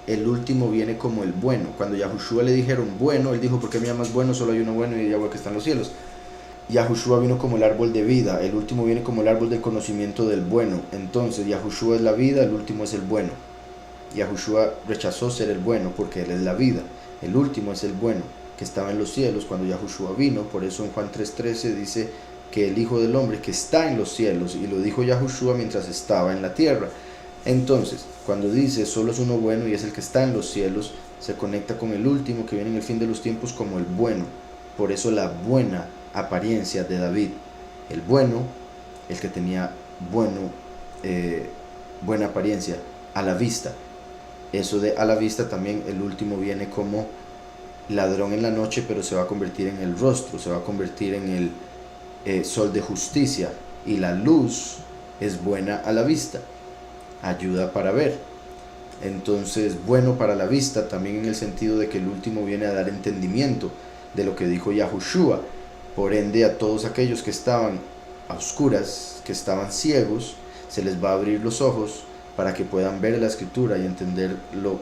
el último viene como el bueno. Cuando Yahushua le dijeron bueno, él dijo, ¿por qué me llamas bueno? Solo hay uno bueno y Yahweh que está en los cielos. Yahushua vino como el árbol de vida, el último viene como el árbol del conocimiento del bueno. Entonces Yahushua es la vida, el último es el bueno. Yahushua rechazó ser el bueno porque él es la vida, el último es el bueno que estaba en los cielos cuando Yahushua vino. Por eso en Juan 3:13 dice que el Hijo del Hombre que está en los cielos, y lo dijo Yahushua mientras estaba en la tierra. Entonces, cuando dice solo es uno bueno y es el que está en los cielos, se conecta con el último que viene en el fin de los tiempos como el bueno. Por eso la buena apariencia de David, el bueno, el que tenía buena apariencia a la vista. Eso de a la vista también, el último viene como ladrón en la noche, pero se va a convertir en el rostro, se va a convertir en el sol de justicia, y la luz es buena a la vista, ayuda para ver. Entonces, bueno para la vista también en el sentido de que el último viene a dar entendimiento de lo que dijo Yahushua. Por ende, a todos aquellos que estaban a oscuras, que estaban ciegos, se les va a abrir los ojos para que puedan ver la escritura y entender lo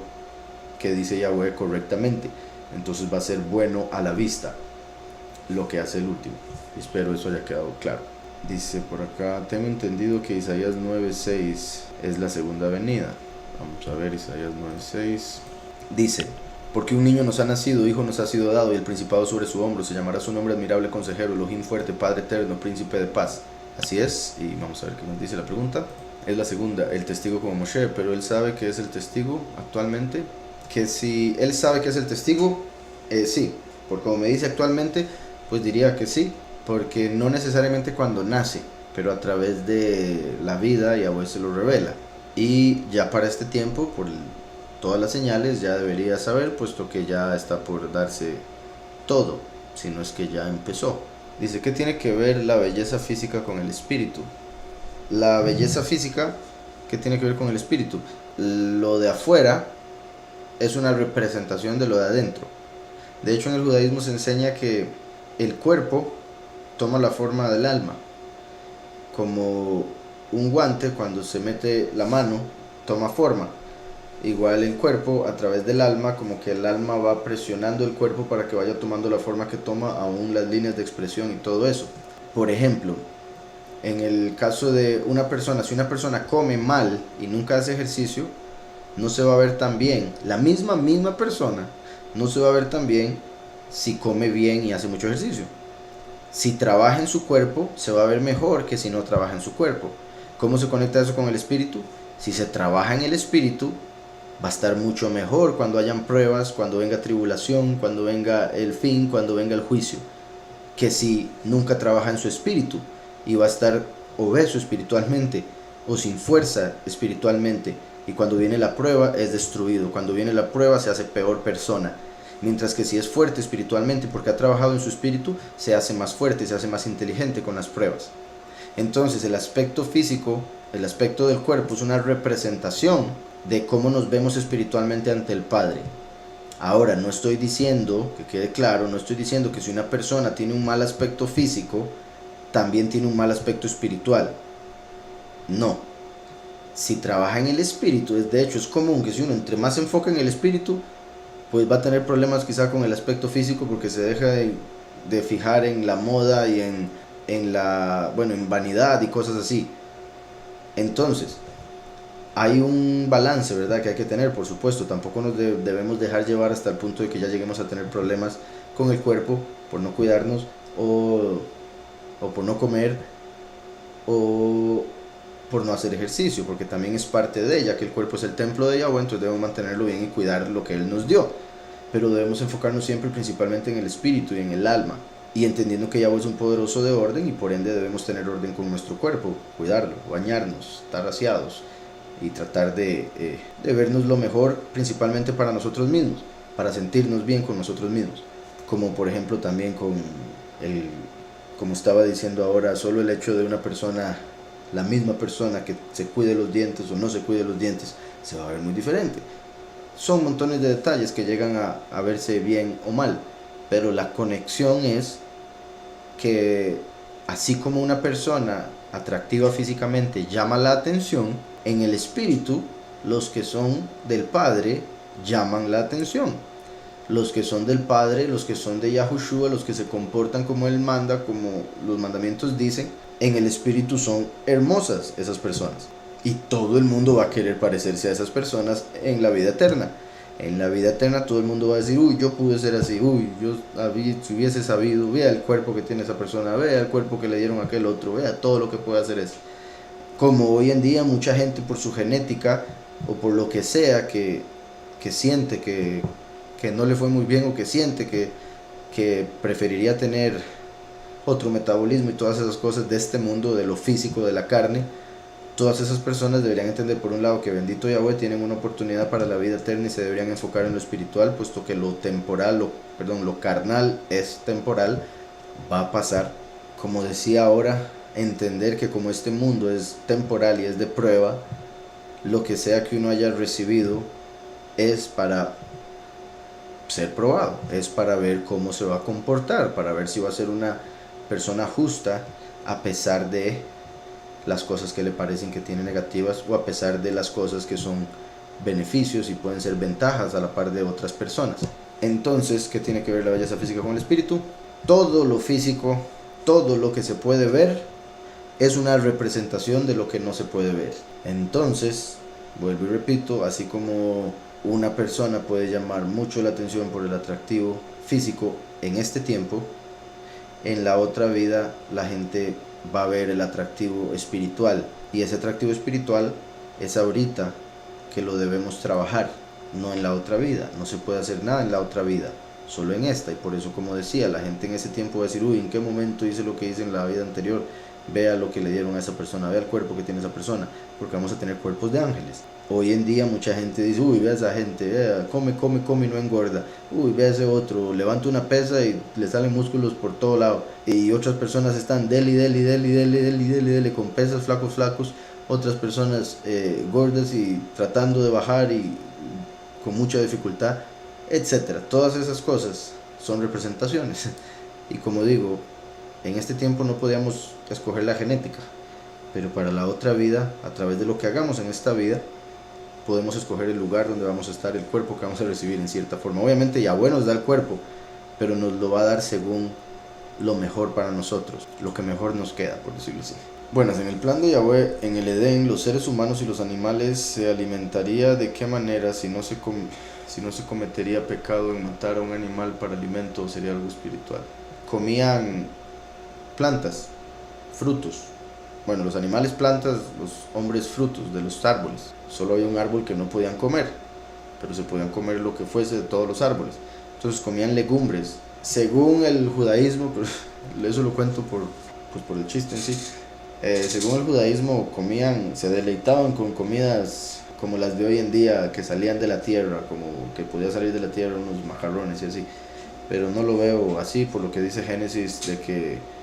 que dice Yahweh correctamente. Entonces va a ser bueno a la vista lo que hace el último. Espero eso haya quedado claro. Dice por acá, tengo entendido que Isaías 9:6 es la segunda venida. Vamos a ver Isaías 9:6. Dice, porque un niño nos ha nacido, hijo nos ha sido dado, y el principado sobre su hombro, se llamará su nombre admirable consejero, Elohim fuerte, Padre eterno, príncipe de paz. Así es, y vamos a ver qué nos dice la pregunta. Es la segunda, el testigo como Moshe, pero él sabe que es el testigo actualmente. Que si él sabe que es el testigo, sí, porque como me dice actualmente, pues diría que sí, porque no necesariamente cuando nace, pero a través de la vida Yahweh se lo revela. Y ya para este tiempo, por todas las señales, ya debería saber, puesto que ya está por darse todo, si no es que ya empezó. Dice, ¿qué tiene que ver la belleza física con el espíritu? La belleza física, ¿qué tiene que ver con el espíritu? Lo de afuera es una representación de lo de adentro. De hecho, en el judaísmo se enseña que el cuerpo toma la forma del alma. Como un guante, cuando se mete la mano, toma forma. Igual el cuerpo, a través del alma, como que el alma va presionando el cuerpo para que vaya tomando la forma que toma, aún las líneas de expresión y todo eso. Por ejemplo, en el caso de una persona, si una persona come mal y nunca hace ejercicio, no se va a ver tan bien. La misma persona no se va a ver tan bien si come bien y hace mucho ejercicio. Si trabaja en su cuerpo, se va a ver mejor que si no trabaja en su cuerpo. ¿Cómo se conecta eso con el espíritu? Si se trabaja en el espíritu, va a estar mucho mejor cuando hayan pruebas, cuando venga tribulación, cuando venga el fin, cuando venga el juicio, que si nunca trabaja en su espíritu y va a estar obeso espiritualmente o sin fuerza espiritualmente, y cuando viene la prueba es destruido. Cuando viene la prueba se hace peor persona. Mientras que si es fuerte espiritualmente porque ha trabajado en su espíritu, se hace más fuerte, se hace más inteligente con las pruebas. Entonces el aspecto físico, el aspecto del cuerpo, es una representación de cómo nos vemos espiritualmente ante el Padre. Ahora, no estoy diciendo, que quede claro, no estoy diciendo que si una persona tiene un mal aspecto físico, también tiene un mal aspecto espiritual. No. Si trabaja en el espíritu, de hecho es común que si uno entre más se enfoca en el espíritu, pues va a tener problemas quizá con el aspecto físico, porque se deja de fijar en la moda y en vanidad y cosas así. Entonces, hay un balance, ¿verdad?, que hay que tener, por supuesto. Tampoco nos debemos dejar llevar hasta el punto de que ya lleguemos a tener problemas con el cuerpo por no cuidarnos, o por no comer, o por no hacer ejercicio, porque también es parte de ella, que el cuerpo es el templo de Yahweh, entonces debemos mantenerlo bien y cuidar lo que Él nos dio. Pero debemos enfocarnos siempre principalmente en el espíritu y en el alma. y entendiendo que Yahweh es un poderoso de orden y por ende debemos tener orden con nuestro cuerpo, cuidarlo, bañarnos, estar aseados y tratar de vernos lo mejor, principalmente para nosotros mismos, para sentirnos bien con nosotros mismos, como por ejemplo también como estaba diciendo ahora, solo el hecho de una persona, la misma persona que se cuide los dientes o no se cuide los dientes, se va a ver muy diferente. Son montones de detalles que llegan a verse bien o mal, pero la conexión es que así como una persona atractiva físicamente llama la atención, en el espíritu los que son del Padre llaman la atención. Los que son del Padre, los que son de Yahushua, los que se comportan como Él manda, como los mandamientos dicen, en el espíritu son hermosas esas personas. Y todo el mundo va a querer parecerse a esas personas en la vida eterna. En la vida eterna todo el mundo va a decir, uy, yo pude ser así, uy, si hubiese sabido, vea el cuerpo que tiene esa persona, vea el cuerpo que le dieron a aquel otro, vea todo lo que puede hacer eso. Como hoy en día mucha gente por su genética o por lo que sea que siente que no le fue muy bien, o que siente que preferiría tener otro metabolismo y todas esas cosas de este mundo, de lo físico, de la carne, todas esas personas deberían entender por un lado que bendito Yahweh tienen una oportunidad para la vida eterna y se deberían enfocar en lo espiritual, puesto que lo temporal, lo carnal es temporal, va a pasar. Como decía ahora, entender que como este mundo es temporal y es de prueba, lo que sea que uno haya recibido es para ser probado, es para ver cómo se va a comportar, para ver si va a ser una persona justa a pesar de las cosas que le parecen que tiene negativas, o a pesar de las cosas que son beneficios y pueden ser ventajas a la par de otras personas. Entonces, ¿qué tiene que ver la belleza física con el espíritu? Todo lo físico, todo lo que se puede ver es una representación de lo que no se puede ver. Entonces, vuelvo y repito, así como una persona puede llamar mucho la atención por el atractivo físico en este tiempo, en la otra vida la gente va a ver el atractivo espiritual, y ese atractivo espiritual es ahorita que lo debemos trabajar, no en la otra vida. No se puede hacer nada en la otra vida, solo en esta. Y por eso, como decía, la gente en ese tiempo va a decir, uy, ¿en qué momento hice lo que hice en la vida anterior? Vea lo que le dieron a esa persona, vea el cuerpo que tiene esa persona, porque vamos a tener cuerpos de ángeles. Hoy en día mucha gente dice, uy, vea esa gente, vea, come y no engorda. Uy, vea ese otro, levanta una pesa y le salen músculos por todo lado. Y otras personas están dele con pesas, flacos. Otras personas gordas y tratando de bajar y con mucha dificultad, etcétera. Todas esas cosas son representaciones. Y como digo, en este tiempo no podíamos escoger la genética, pero para la otra vida, a través de lo que hagamos en esta vida, podemos escoger el lugar donde vamos a estar, el cuerpo que vamos a recibir en cierta forma. Obviamente Yahweh nos da el cuerpo, pero nos lo va a dar según lo mejor para nosotros, lo que mejor nos queda, por decirlo así. Bueno, en el plan de Yahweh, en el Edén, los seres humanos y los animales se alimentaría de qué manera si no se cometería pecado en matar a un animal para alimento, o sería algo espiritual. Comían plantas, frutos. Bueno, los animales plantas, los hombres frutos de los árboles. Solo había un árbol que no podían comer, pero se podían comer lo que fuese de todos los árboles. Entonces comían legumbres. Según el judaísmo, pero eso lo cuento por el chiste en sí. Según el judaísmo se deleitaban con comidas como las de hoy en día, que salían de la tierra, como que podía salir de la tierra unos macarrones y así. Pero no lo veo así, por lo que dice Génesis, de que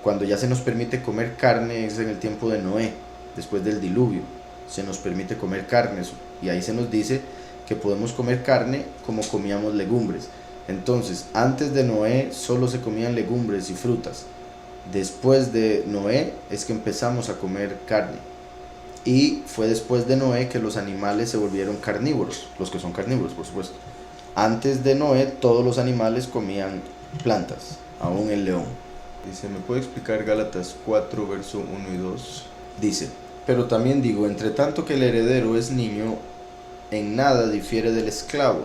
cuando ya se nos permite comer carne es en el tiempo de Noé, después del diluvio. Se nos permite comer carne, y ahí se nos dice que podemos comer carne como comíamos legumbres. Entonces, antes de Noé solo se comían legumbres y frutas. Después de Noé es que empezamos a comer carne. Y fue después de Noé que los animales se volvieron carnívoros, los que son carnívoros, por supuesto. Antes de Noé todos los animales comían plantas, aún el león. Dice, ¿me puede explicar Gálatas 4, verso 1 y 2? Dice, pero también digo, entre tanto que el heredero es niño, en nada difiere del esclavo,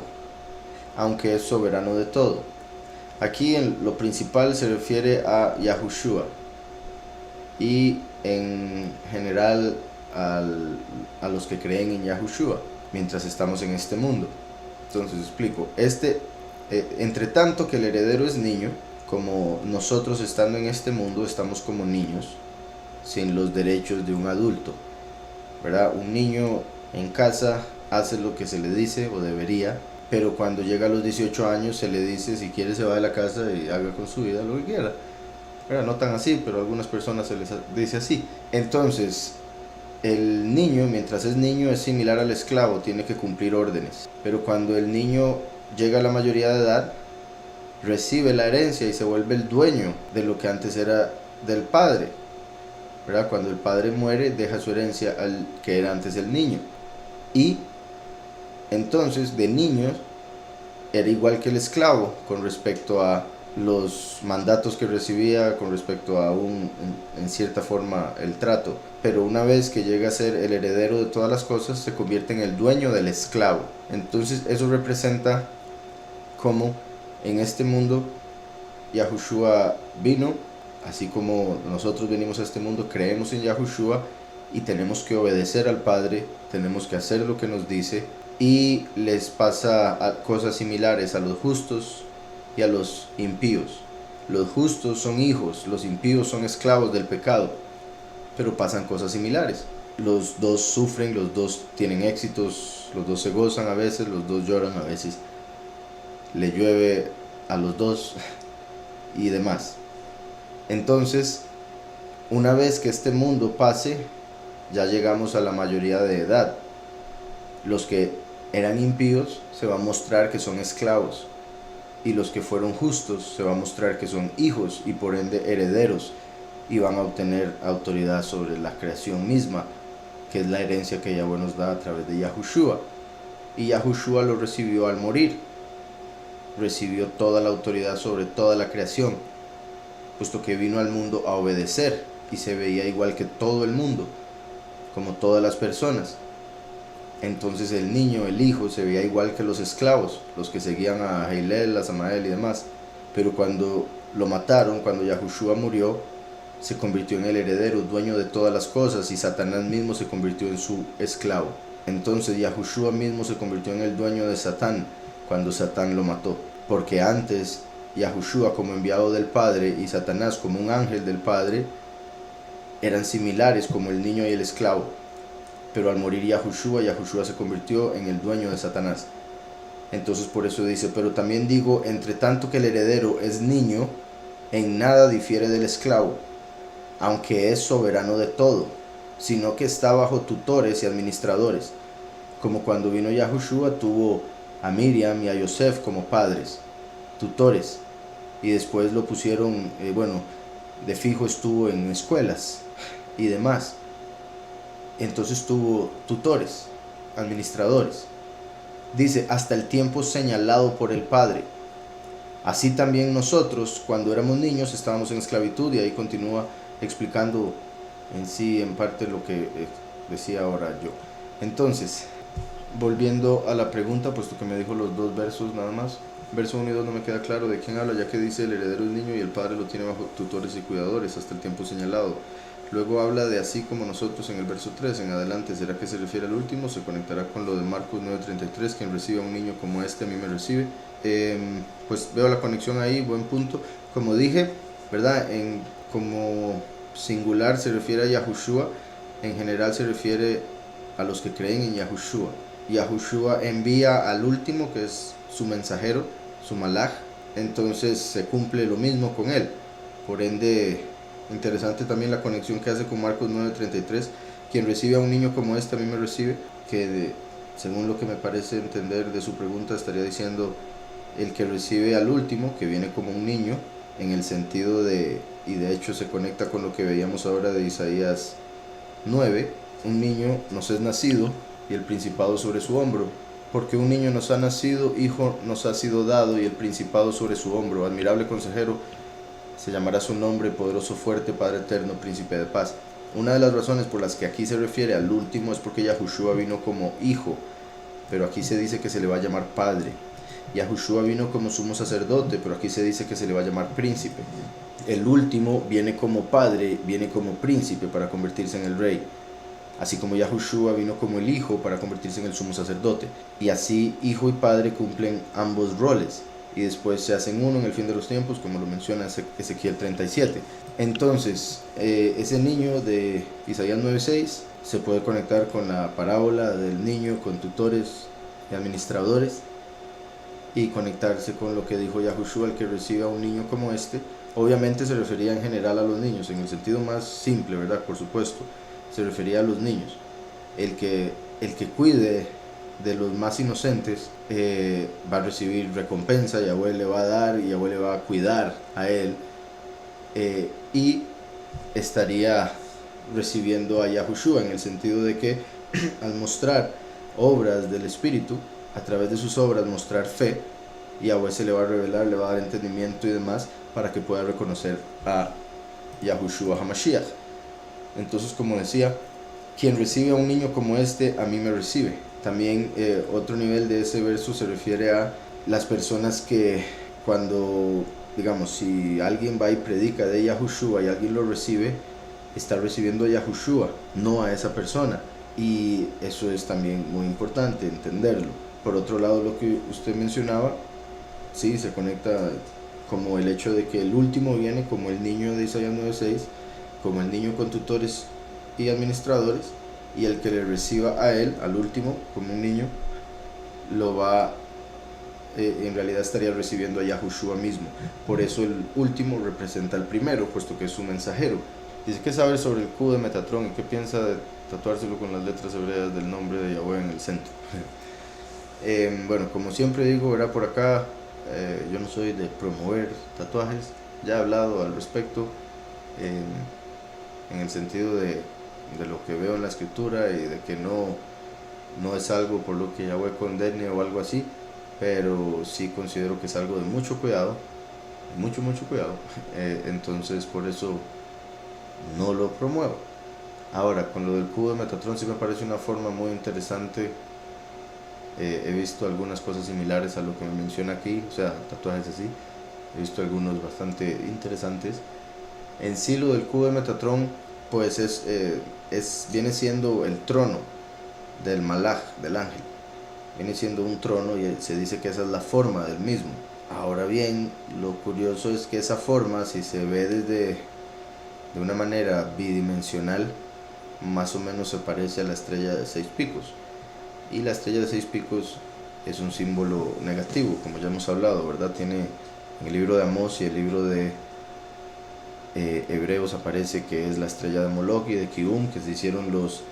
aunque es soberano de todo. Aquí en lo principal se refiere a Yahushua y en general a los que creen en Yahushua mientras estamos en este mundo. Entonces explico, entre tanto que el heredero es niño, como nosotros estando en este mundo estamos como niños, sin los derechos de un adulto, ¿verdad? Un niño en casa hace lo que se le dice o debería, pero cuando llega a los 18 años se le dice si quiere se va de la casa y haga con su vida lo que quiera. No tan así, pero a algunas personas se les dice así. Entonces, el niño, mientras es niño, es similar al esclavo, tiene que cumplir órdenes. Pero cuando el niño llega a la mayoría de edad, recibe la herencia y se vuelve el dueño de lo que antes era del padre, ¿verdad? Cuando el padre muere, deja su herencia al que era antes el niño. Y entonces, de niño, era igual que el esclavo con respecto a los mandatos que recibía, con respecto a en cierta forma el trato, pero una vez que llega a ser el heredero de todas las cosas, se convierte en el dueño del esclavo. Entonces eso representa cómo en este mundo Yahushua vino, así como nosotros venimos a este mundo, creemos en Yahushua y tenemos que obedecer al Padre, tenemos que hacer lo que nos dice, y les pasa cosas similares a los justos y a los impíos. Los justos son hijos, los impíos son esclavos del pecado, pero pasan cosas similares. Los dos sufren, los dos tienen éxitos, los dos se gozan a veces, los dos lloran a veces, le llueve a los dos y demás. Entonces, una vez que este mundo pase, ya llegamos a la mayoría de edad. Los que eran impíos se va a mostrar que son esclavos, y los que fueron justos se va a mostrar que son hijos y por ende herederos, y van a obtener autoridad sobre la creación misma, que es la herencia que Yahweh nos da a través de Yahushua. Y Yahushua lo recibió al morir, recibió toda la autoridad sobre toda la creación, puesto que vino al mundo a obedecer y se veía igual que todo el mundo, como todas las personas. Entonces el niño, el hijo, se veía igual que los esclavos, los que seguían a Hillel, a Samael y demás. Pero cuando lo mataron, cuando Yahushua murió, se convirtió en el heredero, dueño de todas las cosas, y Satanás mismo se convirtió en su esclavo. Entonces Yahushua mismo se convirtió en el dueño de Satán cuando Satán lo mató. Porque antes Yahushua como enviado del Padre y Satanás como un ángel del Padre eran similares como el niño y el esclavo. Pero al morir Yahushua se convirtió en el dueño de Satanás. Entonces por eso dice, pero también digo, entre tanto que el heredero es niño, en nada difiere del esclavo, aunque es soberano de todo, sino que está bajo tutores y administradores, como cuando vino Yahushua tuvo a Miriam y a Yosef como padres, tutores, y después lo pusieron, de fijo estuvo en escuelas y demás. Entonces tuvo tutores, administradores. Dice, hasta el tiempo señalado por el Padre. Así también nosotros, cuando éramos niños, estábamos en esclavitud, y ahí continúa explicando en parte lo que decía ahora yo. Entonces, volviendo a la pregunta, puesto que me dijo los dos versos nada más. Verso 1 y 2 no me queda claro de quién habla, ya que dice el heredero es niño y el padre lo tiene bajo tutores y cuidadores hasta el tiempo señalado. Luego habla de así como nosotros en el verso 3 en adelante. ¿Será que se refiere al último? Se conectará con lo de Marcos 9:33, quien recibe a un niño como este a mí me recibe. Pues veo la conexión ahí, buen punto. Como dije, ¿verdad? Como singular se refiere a Yahushua, en general se refiere a los que creen en Yahushua. Yahushua envía al último, que es su mensajero, su malaj, entonces se cumple lo mismo con él. Por ende, interesante también la conexión que hace con Marcos 9:33, quien recibe a un niño como este a mí me recibe, que según lo que me parece entender de su pregunta estaría diciendo el que recibe al último, que viene como un niño, en el sentido de, y de hecho se conecta con lo que veíamos ahora de Isaías 9, un niño nos es nacido y el principado sobre su hombro, porque un niño nos ha nacido, hijo nos ha sido dado y el principado sobre su hombro, admirable consejero, se llamará su nombre, poderoso, fuerte, Padre eterno, príncipe de paz. Una de las razones por las que aquí se refiere al último es porque Yahushua vino como hijo, pero aquí se dice que se le va a llamar padre. Yahushua vino como sumo sacerdote, pero aquí se dice que se le va a llamar príncipe. El último viene como padre, viene como príncipe para convertirse en el rey. Así como Yahushua vino como el hijo para convertirse en el sumo sacerdote. Y así hijo y padre cumplen ambos roles. y después se hacen uno en el fin de los tiempos, como lo menciona Ezequiel 37. Entonces, ese niño de Isaías 9:6 se puede conectar con la parábola del niño con tutores y administradores y conectarse con lo que dijo Yahushua, el que reciba un niño como este. Obviamente se refería en general a los niños, en el sentido más simple, ¿verdad? Por supuesto, se refería a los niños. El que cuide de los más inocentes va a recibir recompensa, Yahweh le va a dar y Yahweh le va a cuidar a él, y estaría recibiendo a Yahushua, en el sentido de que al mostrar obras del Espíritu, a través de sus obras mostrar fe, Yahweh se le va a revelar, le va a dar entendimiento y demás para que pueda reconocer a Yahushua HaMashiach. Entonces, como decía, quien recibe a un niño como este, a mí me recibe. También otro nivel de ese verso se refiere a las personas que cuando, digamos, si alguien va y predica de Yahushua y alguien lo recibe, está recibiendo a Yahushua, no a esa persona. Y eso es también muy importante entenderlo. Por otro lado, lo que usted mencionaba, sí, se conecta como el hecho de que el último viene como el niño de Isaías 9:6, como el niño con tutores y administradores, y el que le reciba a él, al último, como un niño, lo va, en realidad estaría recibiendo a Yahushua mismo. Por eso el último representa al primero, puesto que es su mensajero. Dice, ¿qué sabe sobre el Q de Metatron y qué piensa de tatuárselo con las letras hebreas del nombre de Yahweh en el centro? Bueno, como siempre digo, verá por acá, yo no soy de promover tatuajes, ya he hablado al respecto, en el sentido de lo que veo en la escritura y de que no es algo por lo que Yahweh condene o algo así, pero sí considero que es algo de mucho cuidado, mucho cuidado, entonces por eso no lo promuevo. Ahora, con lo del cubo de Metatron sí me parece una forma muy interesante. He visto algunas cosas similares a lo que me menciona aquí, o sea, tatuajes así. He visto algunos bastante interesantes. En sí, lo del cubo de Metatron, pues viene siendo el trono del Malach, del ángel. Viene siendo un trono y se dice que esa es la forma del mismo. Ahora bien, lo curioso es que esa forma, si se ve de una manera bidimensional, más o menos se parece a la estrella de 6 picos. Y la estrella de 6 picos es un símbolo negativo, como ya hemos hablado, ¿verdad? Tiene en el libro de Amós y el libro de Hebreos aparece que es la estrella de Moloch y de Kium, que se hicieron los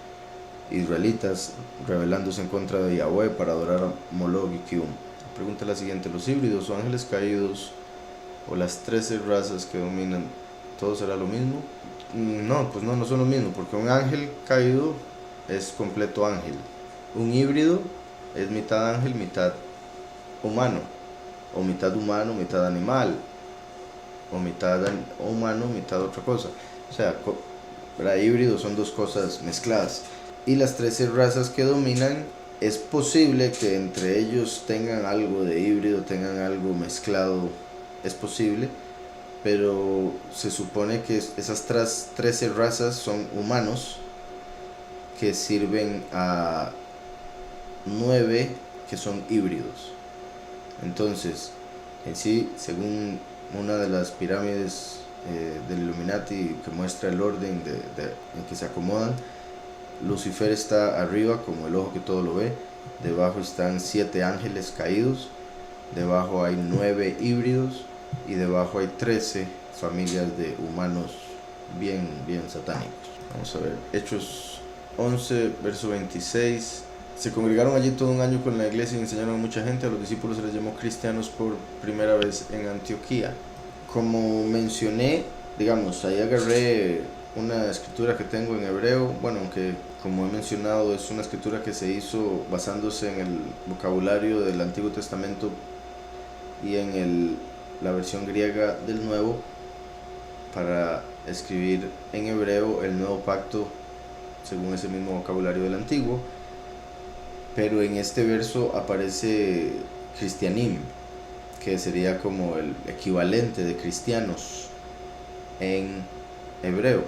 israelitas rebelándose en contra de Yahweh para adorar a Moloch y Kium. La pregunta es la siguiente: ¿los híbridos o ángeles caídos o las 13 razas que dominan, todo será lo mismo? No, pues no son lo mismo, porque un ángel caído es completo ángel. Un híbrido es mitad ángel, mitad humano, o mitad humano, mitad animal, o mitad humano, mitad otra cosa. O sea, para híbridos son dos cosas mezcladas. Y las 13 razas que dominan, es posible que entre ellos tengan algo de híbrido, tengan algo mezclado, es posible, pero se supone que esas 13 razas son humanos que sirven a 9 que son híbridos. Entonces, en sí, según una de las pirámides del Illuminati que muestra el orden en que se acomodan, Lucifer está arriba como el ojo que todo lo ve, debajo están 7 ángeles caídos, debajo hay 9 híbridos y debajo hay 13 familias de humanos bien satánicos. Vamos a ver, Hechos 11, verso 26. Se congregaron allí todo un año con la iglesia y enseñaron a mucha gente. A los discípulos se les llamó cristianos por primera vez en Antioquía. Como mencioné, digamos, ahí agarré una escritura que tengo en hebreo, bueno, aunque como he mencionado es una escritura que se hizo basándose en el vocabulario del Antiguo Testamento y en la versión griega del Nuevo, para escribir en hebreo el nuevo pacto según ese mismo vocabulario del Antiguo. Pero en este verso aparece cristianim, que sería como el equivalente de cristianos en hebreo,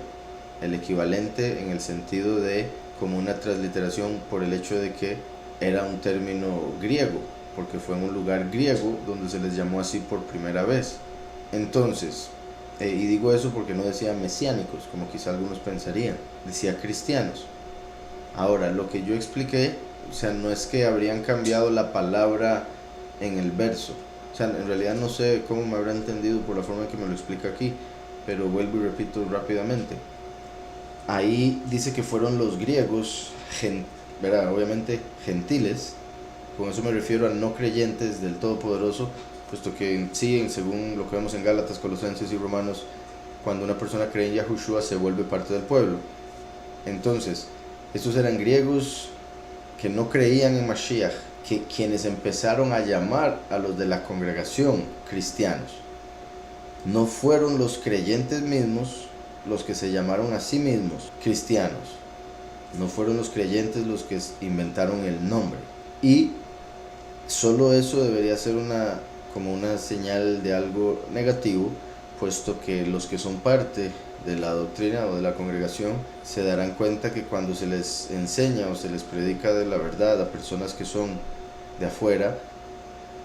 el equivalente en el sentido de como una transliteración por el hecho de que era un término griego, porque fue en un lugar griego donde se les llamó así por primera vez. Entonces, y digo eso porque no decía mesiánicos, como quizá algunos pensarían, decía cristianos. Ahora, lo que yo expliqué, o sea, no es que habrían cambiado la palabra en el verso. O sea, en realidad no sé cómo me habrá entendido por la forma en que me lo explica aquí, pero vuelvo y repito rápidamente. Ahí dice que fueron los griegos, ¿verdad? Obviamente gentiles, con eso me refiero a no creyentes del Todopoderoso, puesto que sí, según lo que vemos en Gálatas, Colosenses y Romanos, cuando una persona cree en Yahushua se vuelve parte del pueblo. Entonces, estos eran griegos que no creían en Mashiach, quienes empezaron a llamar a los de la congregación cristianos. No fueron los creyentes mismos los que se llamaron a sí mismos cristianos. No fueron los creyentes los que inventaron el nombre. Y solo eso debería ser como una señal de algo negativo, puesto que los que son parte de la doctrina o de la congregación se darán cuenta que cuando se les enseña o se les predica de la verdad a personas que son de afuera,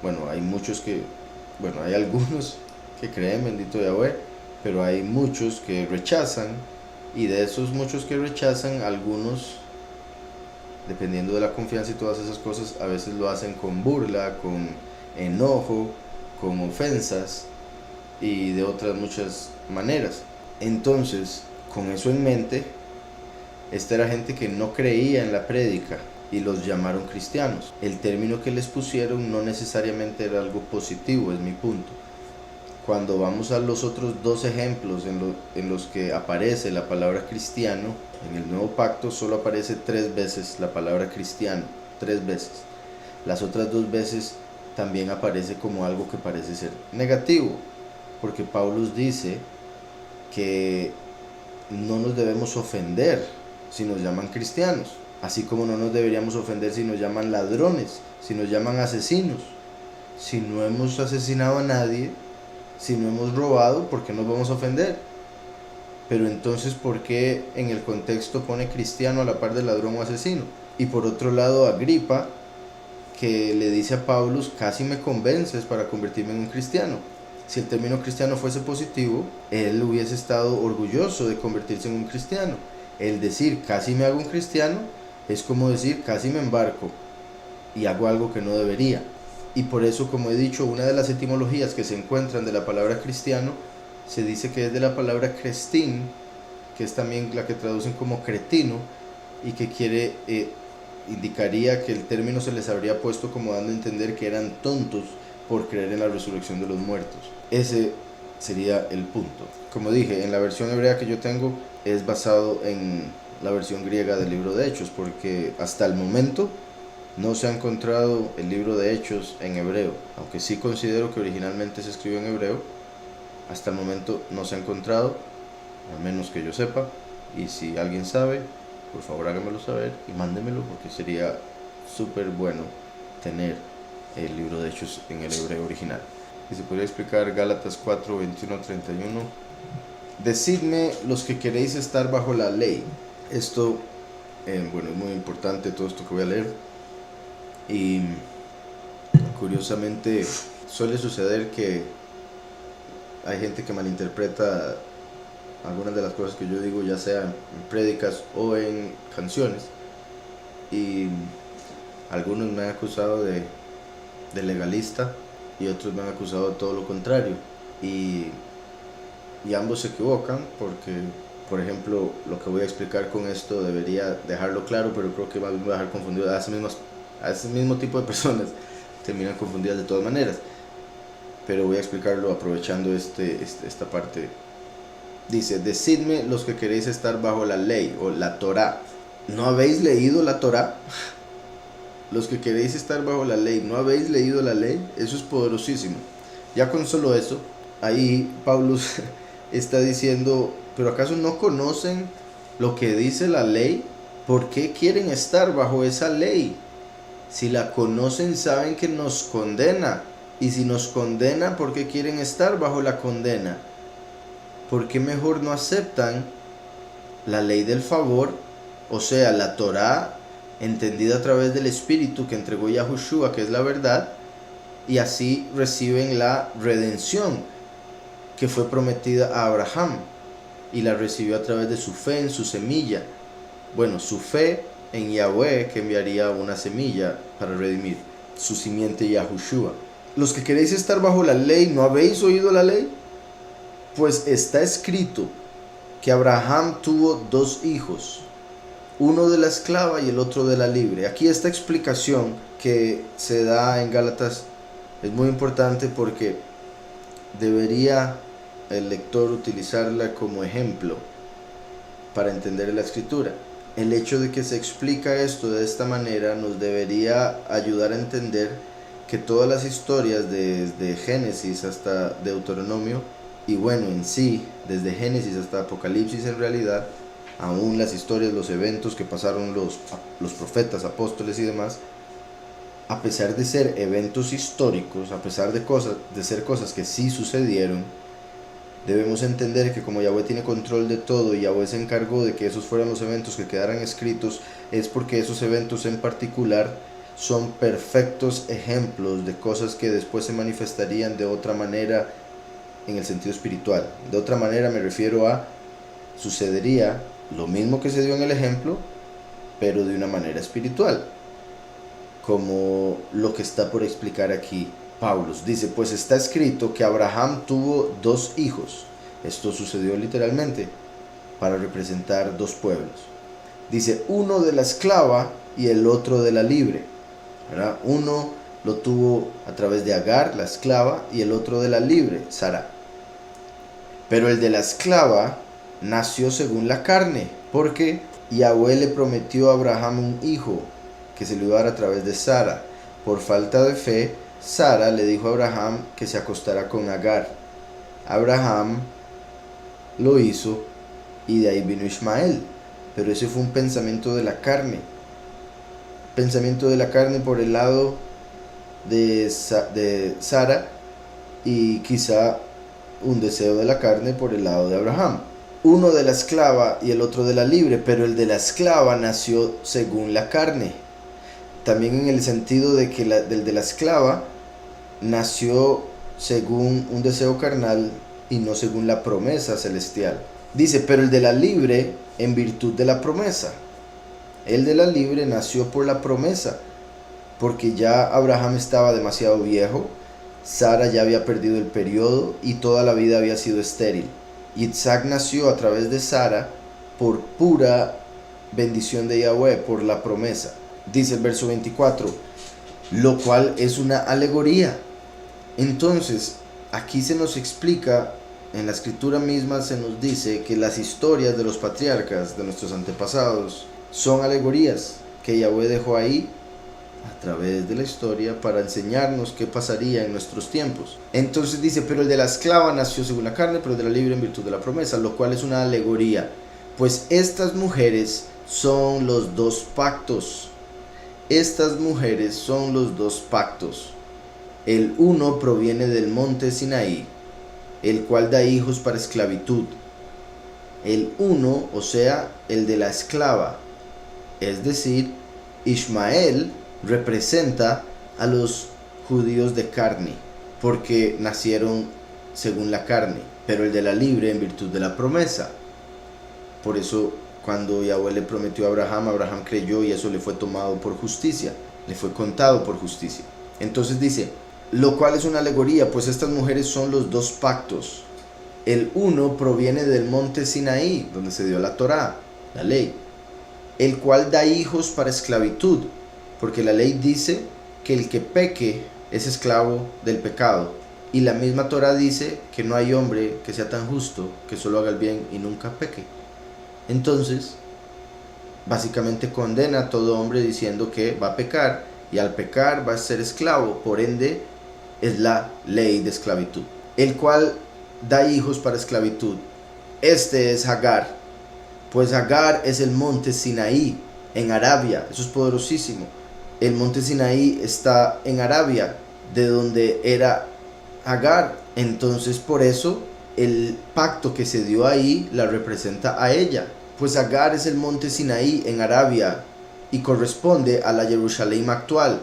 hay algunos que creen, bendito Yahweh, pero hay muchos que rechazan, y de esos muchos que rechazan, algunos, dependiendo de la confianza y todas esas cosas, a veces lo hacen con burla, con enojo, con ofensas y de otras muchas maneras. Entonces, con eso en mente, esta era gente que no creía en la prédica y los llamaron cristianos. El término que les pusieron no necesariamente era algo positivo, es mi punto. Cuando vamos a los otros dos ejemplos en los que aparece la palabra cristiano, en el Nuevo Pacto solo aparece 3 veces la palabra cristiano, 3 veces. Las otras 2 veces también aparece como algo que parece ser negativo, porque Pablo dice que no nos debemos ofender si nos llaman cristianos, así como no nos deberíamos ofender si nos llaman ladrones, si nos llaman asesinos. Si no hemos asesinado a nadie, si no hemos robado, ¿por qué nos vamos a ofender? Pero entonces, ¿por qué en el contexto pone cristiano a la par de ladrón o asesino? Y por otro lado, Agripa, que le dice a Pablo, casi me convences para convertirme en un cristiano. Si el término cristiano fuese positivo, él hubiese estado orgulloso de convertirse en un cristiano. El decir casi me hago un cristiano es como decir casi me embarco y hago algo que no debería. Y por eso, como he dicho, una de las etimologías que se encuentran de la palabra cristiano se dice que es de la palabra crestín, que es también la que traducen como cretino, y que indicaría que el término se les habría puesto como dando a entender que eran tontos por creer en la resurrección de los muertos. Ese sería el punto. Como dije, en la versión hebrea que yo tengo es basado en la versión griega del libro de Hechos, porque hasta el momento no se ha encontrado el libro de Hechos en hebreo, aunque sí considero que originalmente se escribió en hebreo. Hasta el momento no se ha encontrado, al menos que yo sepa, y si alguien sabe, por favor hágamelo saber y mándemelo, porque sería súper bueno tener el libro de Hechos en el hebreo original. Y se podría explicar Gálatas 4, 21, 31. Decidme los que queréis estar bajo la ley. Esto, es muy importante todo esto que voy a leer. Y curiosamente suele suceder que hay gente que malinterpreta algunas de las cosas que yo digo, ya sea en prédicas o en canciones, y algunos me han acusado de legalista y otros me han acusado de todo lo contrario, y ambos se equivocan, porque por ejemplo lo que voy a explicar con esto debería dejarlo claro, pero creo que va a dejar confundido a ese mismo tipo de personas, terminan confundidas de todas maneras. Pero voy a explicarlo aprovechando esta parte. Dice, decidme los que queréis estar bajo la ley o la Torá. ¿No habéis leído la Torá? Los que queréis estar bajo la ley, ¿no habéis leído la ley? Eso es poderosísimo. Ya con solo eso, ahí Pablo está diciendo, ¿pero acaso no conocen lo que dice la ley? ¿Por qué quieren estar bajo esa ley? Si la conocen, saben que nos condena. Y si nos condena, ¿por qué quieren estar bajo la condena? ¿Por qué mejor no aceptan la ley del favor? O sea, la Torá, entendida a través del Espíritu que entregó Yahushua, que es la verdad, y así reciben la redención que fue prometida a Abraham, y la recibió a través de su fe en su semilla. Bueno, su fe en Yahweh, que enviaría una semilla para redimir, su simiente Yahushua. Los que queréis estar bajo la ley, ¿no habéis oído la ley? Pues está escrito que Abraham tuvo 2 hijos, uno de la esclava y el otro de la libre. Aquí esta explicación que se da en Gálatas es muy importante porque debería el lector utilizarla como ejemplo para entender la escritura. El hecho de que se explica esto de esta manera nos debería ayudar a entender que todas las historias desde Génesis hasta Deuteronomio, y bueno, en sí, desde Génesis hasta Apocalipsis, en realidad, aún las historias, los eventos que pasaron los profetas, apóstoles y demás, a pesar de ser eventos históricos, a pesar de ser cosas que sí sucedieron, debemos entender que como Yahweh tiene control de todo y Yahweh se encargó de que esos fueran los eventos que quedaran escritos, es porque esos eventos en particular son perfectos ejemplos de cosas que después se manifestarían de otra manera en el sentido espiritual. De otra manera me refiero a, sucedería lo mismo que se dio en el ejemplo, pero de una manera espiritual, como lo que está por explicar aquí Pablo. Dice, pues está escrito que Abraham tuvo 2 hijos. Esto sucedió literalmente para representar 2 pueblos. Dice, uno de la esclava y el otro de la libre, ¿verdad? Uno lo tuvo a través de Agar, la esclava, y el otro de la libre, Sara. Pero el de la esclava nació según la carne, porque Yahweh le prometió a Abraham un hijo que se le iba a dar a través de Sara. Por falta de fe, Sara le dijo a Abraham que se acostara con Agar. Abraham lo hizo y de ahí vino Ismael. Pero ese fue un pensamiento de la carne. Pensamiento de la carne por el lado de Sara y quizá un deseo de la carne por el lado de Abraham. Uno de la esclava y el otro de la libre, pero el de la esclava nació según la carne. También en el sentido de que del de la esclava nació según un deseo carnal y no según la promesa celestial. Dice, pero el de la libre en virtud de la promesa. El de la libre nació por la promesa, porque ya Abraham estaba demasiado viejo, Sara ya había perdido el periodo y toda la vida había sido estéril. Isaac nació a través de Sara por pura bendición de Yahweh, por la promesa. Dice el verso 24, lo cual es una alegoría. Entonces, aquí se nos explica, en la escritura misma se nos dice que las historias de los patriarcas, de nuestros antepasados, son alegorías que Yahweh dejó ahí a través de la historia para enseñarnos qué pasaría en nuestros tiempos. Entonces dice, pero el de la esclava nació según la carne, pero el de la libre en virtud de la promesa, lo cual es una alegoría. Pues estas mujeres son los 2 pactos. Estas mujeres son los 2 pactos. El uno proviene del monte Sinaí, el cual da hijos para esclavitud. El uno, o sea, el de la esclava, es decir, Ismael representa a los judíos de carne, porque nacieron según la carne, pero el de la libre en virtud de la promesa. Por eso cuando Yahweh le prometió a Abraham, Abraham creyó y eso le fue tomado por justicia, le fue contado por justicia. Entonces dice, lo cual es una alegoría, pues estas mujeres son los 2 pactos. El uno proviene del monte Sinaí, donde se dio la Torá, la ley, el cual da hijos para esclavitud, porque la ley dice que el que peque es esclavo del pecado, y la misma Torá dice que no hay hombre que sea tan justo que solo haga el bien y nunca peque. Entonces, básicamente condena a todo hombre diciendo que va a pecar, y al pecar va a ser esclavo, por ende es la ley de esclavitud, el cual da hijos para esclavitud. Este es Agar, pues Agar es el monte Sinaí en Arabia. Eso es poderosísimo. El monte Sinaí está en Arabia, de donde era Agar. Entonces por eso el pacto que se dio ahí la representa a ella, pues Agar es el monte Sinaí en Arabia y corresponde a la Jerusalén actual,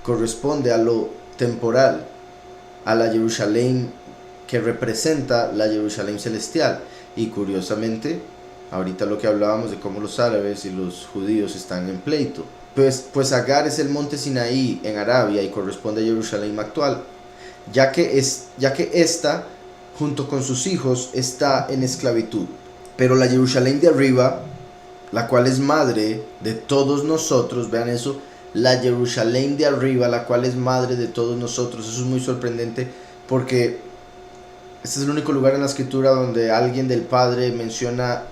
corresponde a lo temporal, a la Jerusalén que representa la Jerusalén celestial. Y curiosamente, ahorita lo que hablábamos de cómo los árabes y los judíos están en pleito. Pues Agar es el monte Sinaí en Arabia y corresponde a Jerusalén actual, ya que esta, junto con sus hijos, está en esclavitud. Pero la Jerusalén de arriba, la cual es madre de todos nosotros, vean eso, la Jerusalén de arriba, la cual es madre de todos nosotros. Eso es muy sorprendente porque este es el único lugar en la escritura donde alguien del Padre menciona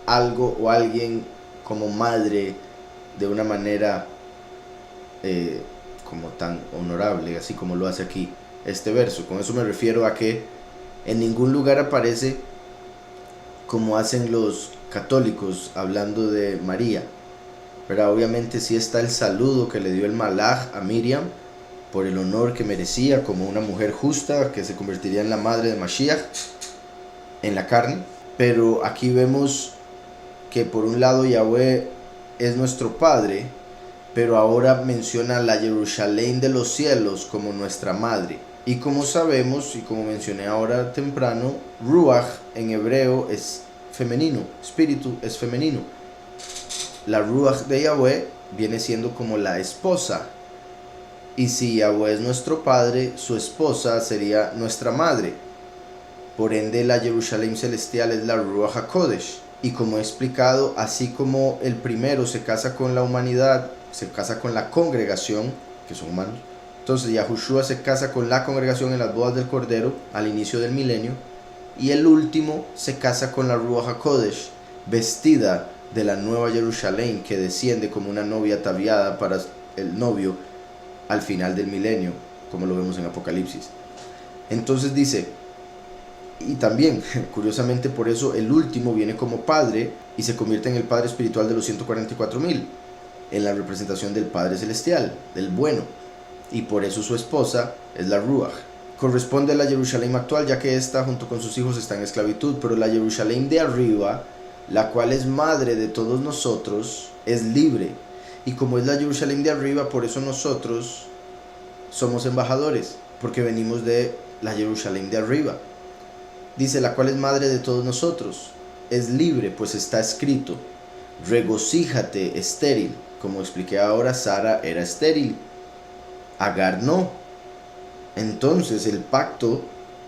algo o alguien como madre de una manera como tan honorable, así como lo hace aquí este verso. Con eso me refiero a que en ningún lugar aparece como hacen los católicos hablando de María, pero obviamente sí está el saludo que le dio el Malaj a Miriam por el honor que merecía como una mujer justa que se convertiría en la madre de Mashiach en la carne. Pero aquí vemos que por un lado Yahweh es nuestro Padre, pero ahora menciona la Jerusalén de los cielos como nuestra madre. Y como sabemos, y como mencioné ahora temprano, Ruach en hebreo es femenino, espíritu es femenino. La Ruach de Yahweh viene siendo como la esposa. Y si Yahweh es nuestro Padre, su esposa sería nuestra madre. Por ende, la Jerusalén celestial es la Ruach HaKodesh. Y como he explicado, así como el primero se casa con la humanidad, se casa con la congregación, que son humanos, entonces Yahushua se casa con la congregación en las bodas del Cordero al inicio del milenio, y el último se casa con la Ruach HaKodesh, vestida de la nueva Jerusalén que desciende como una novia ataviada para el novio al final del milenio, como lo vemos en Apocalipsis. Entonces dice, y también, curiosamente por eso, el último viene como padre y se convierte en el padre espiritual de los 144,000, en la representación del Padre Celestial, del bueno, y por eso su esposa es la Ruach. Corresponde a la Jerusalén actual, ya que ésta junto con sus hijos está en esclavitud, pero la Jerusalén de arriba, la cual es madre de todos nosotros, es libre. Y como es la Jerusalén de arriba, por eso nosotros somos embajadores, porque venimos de la Jerusalén de arriba. Dice, la cual es madre de todos nosotros, es libre, pues está escrito, regocíjate estéril. Como expliqué ahora, Sara era estéril, Agar no. Entonces el pacto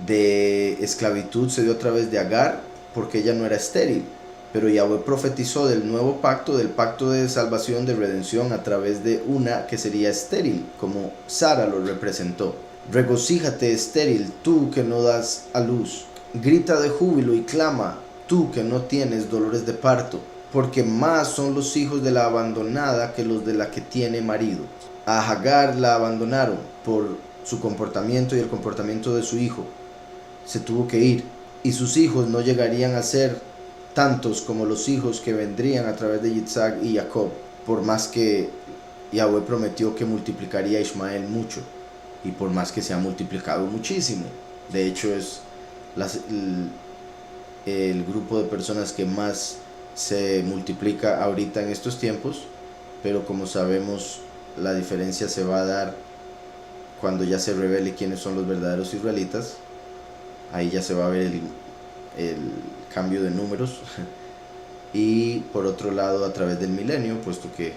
de esclavitud se dio a través de Agar, porque ella no era estéril. Pero Yahweh profetizó del nuevo pacto, del pacto de salvación, de redención, a través de una que sería estéril, como Sara lo representó. Regocíjate estéril, tú que no das a luz. Grita de júbilo y clama, tú que no tienes dolores de parto, porque más son los hijos de la abandonada que los de la que tiene marido. A Agar la abandonaron por su comportamiento y el comportamiento de su hijo. Se tuvo que ir, y sus hijos no llegarían a ser tantos como los hijos que vendrían a través de Yitzhak y Jacob, por más que Yahweh prometió que multiplicaría a Ismael mucho, y por más que se ha multiplicado muchísimo. De hecho es el grupo de personas que más se multiplica ahorita en estos tiempos, pero como sabemos la diferencia se va a dar cuando ya se revele quiénes son los verdaderos israelitas. Ahí ya se va a ver el cambio de números. Y por otro lado a través del milenio, puesto que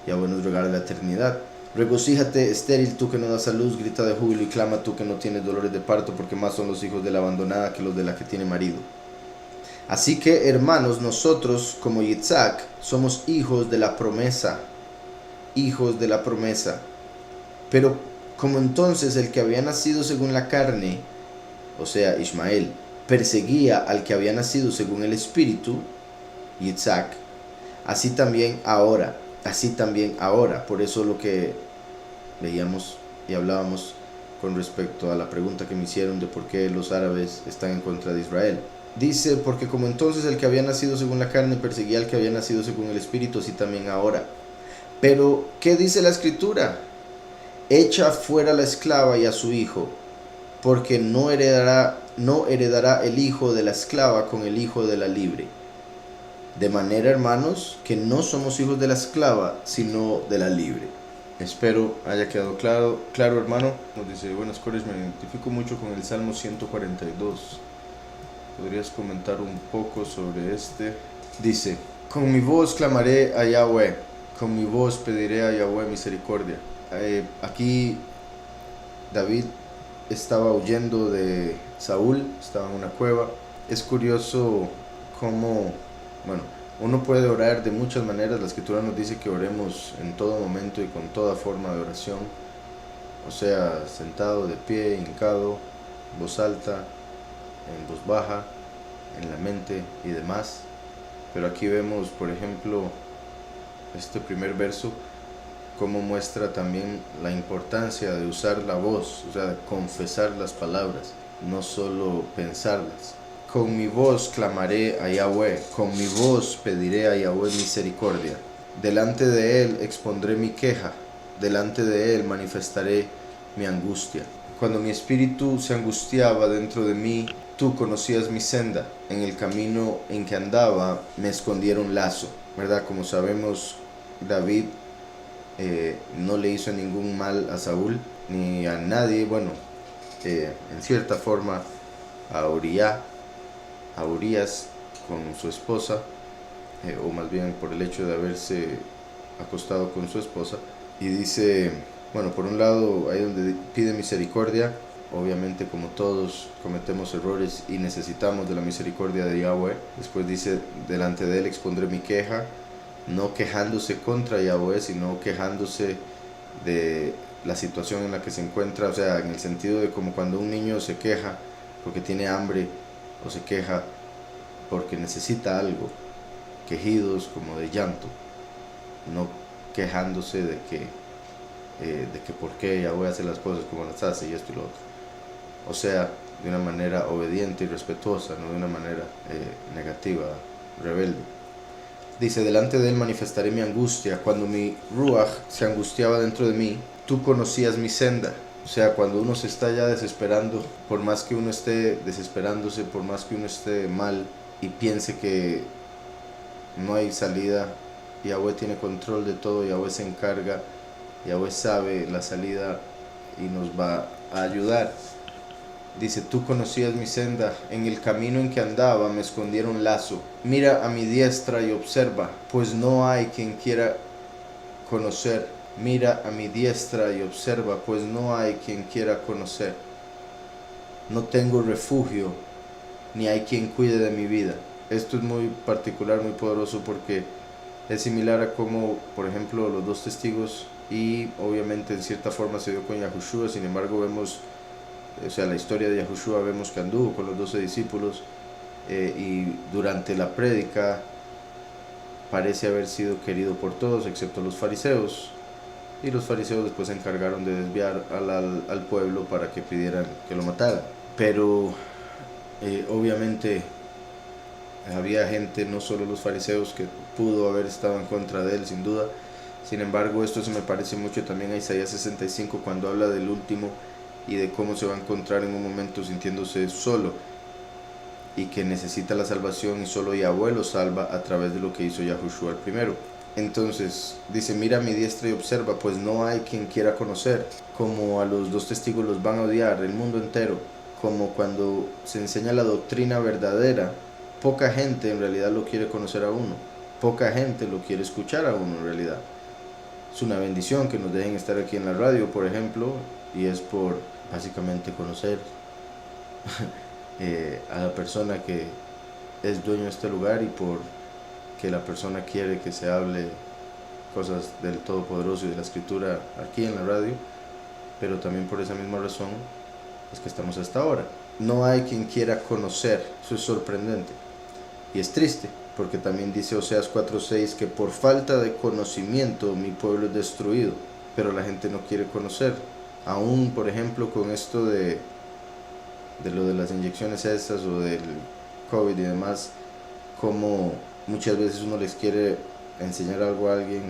Yahweh nos regala la eternidad. Regocíjate estéril, tú que no das a luz, grita de júbilo y clama, tú que no tienes dolores de parto, porque más son los hijos de la abandonada que los de la que tiene marido. Así que, hermanos, nosotros como Yitzhak somos hijos de la promesa, hijos de la promesa. Pero como entonces el que había nacido según la carne, o sea Ismael, perseguía al que había nacido según el espíritu, Yitzhak, así también ahora, por eso lo que veíamos y hablábamos con respecto a la pregunta que me hicieron de por qué los árabes están en contra de Israel. Dice, porque como entonces el que había nacido según la carne perseguía al que había nacido según el espíritu, así también ahora. Pero, ¿qué dice la escritura? Echa fuera a la esclava y a su hijo, porque no heredará el hijo de la esclava con el hijo de la libre. De manera, hermanos, que no somos hijos de la esclava, sino de la libre. Espero haya quedado claro hermano. Nos dice, buenas Cores, me identifico mucho con el Salmo 142. ¿Podrías comentar un poco sobre este? Dice, con mi voz clamaré a Yahweh, con mi voz pediré a Yahweh misericordia. Aquí David estaba huyendo de Saúl, estaba en una cueva. Es curioso cómo, bueno, uno puede orar de muchas maneras. La escritura nos dice que oremos en todo momento y con toda forma de oración, o sea, sentado, de pie, hincado, en voz alta, en voz baja, en la mente y demás. Pero aquí vemos, por ejemplo, este primer verso, cómo muestra también la importancia de usar la voz, o sea, de confesar las palabras, no solo pensarlas. Con mi voz clamaré a Yahweh, con mi voz pediré a Yahweh misericordia. Delante de él expondré mi queja, delante de él manifestaré mi angustia. Cuando mi espíritu se angustiaba dentro de mí, tú conocías mi senda. En el camino en que andaba me escondiera un lazo, ¿verdad? Como sabemos, David no le hizo ningún mal a Saúl ni a nadie. Bueno, en cierta forma a Urías con su esposa, o más bien por el hecho de haberse acostado con su esposa. Y dice, bueno, por un lado ahí donde pide misericordia, obviamente como todos cometemos errores y necesitamos de la misericordia de Yahweh. Después dice, delante de él expondré mi queja, no quejándose contra Yahweh, sino quejándose de la situación en la que se encuentra, o sea, en el sentido de como cuando un niño se queja porque tiene hambre o se queja porque necesita algo, quejidos como de llanto, no quejándose de que por qué Yahweh hace las cosas como las hace y esto y lo otro. O sea, de una manera obediente y respetuosa, no de una manera negativa, rebelde. Dice, delante de él manifestaré mi angustia. Cuando mi ruach se angustiaba dentro de mí, tú conocías mi senda. O sea, cuando uno se está ya desesperando, por más que uno esté desesperándose, por más que uno esté mal y piense que no hay salida, Yahweh tiene control de todo, Yahweh se encarga, Yahweh sabe la salida y nos va a ayudar. Dice, tú conocías mi senda, en el camino en que andaba me escondiera un lazo. Mira a mi diestra y observa, pues no hay quien quiera conocer. Mira a mi diestra y observa, pues no hay quien quiera conocer. No tengo refugio, ni hay quien cuide de mi vida. Esto es muy particular, muy poderoso, porque es similar a como, por ejemplo, los dos testigos, y obviamente en cierta forma se dio con Yahushua. Sin embargo, vemos, o sea, la historia de Yahushua, vemos que anduvo con los 12 discípulos, y durante la prédica parece haber sido querido por todos excepto los fariseos, y los fariseos después se encargaron de desviar al pueblo para que pidieran que lo mataran. Pero obviamente había gente, no solo los fariseos, que pudo haber estado en contra de él, sin duda. Sin embargo, esto se me parece mucho también a Isaías 65, cuando habla del último y de cómo se va a encontrar en un momento sintiéndose solo y que necesita la salvación, y solo Yahweh lo salva a través de lo que hizo Yahushua el primero. Entonces dice, mira a mi diestra y observa, pues no hay quien quiera conocer. Como a los dos testigos los van a odiar el mundo entero, como cuando se enseña la doctrina verdadera, poca gente en realidad lo quiere conocer a uno, poca gente lo quiere escuchar a uno en realidad. Es una bendición que nos dejen estar aquí en la radio, por ejemplo, y es por básicamente conocer a la persona que es dueño de este lugar, y por que la persona quiere que se hable cosas del Todopoderoso y de la Escritura aquí en la radio. Pero también por esa misma razón es que estamos hasta ahora. No hay quien quiera conocer. Eso es sorprendente y es triste, porque también dice Oseas 4:6 que por falta de conocimiento mi pueblo es destruido. Pero la gente no quiere conocer. Aún, por ejemplo, con esto de lo de las inyecciones estas o del COVID y demás, como muchas veces uno les quiere enseñar algo a alguien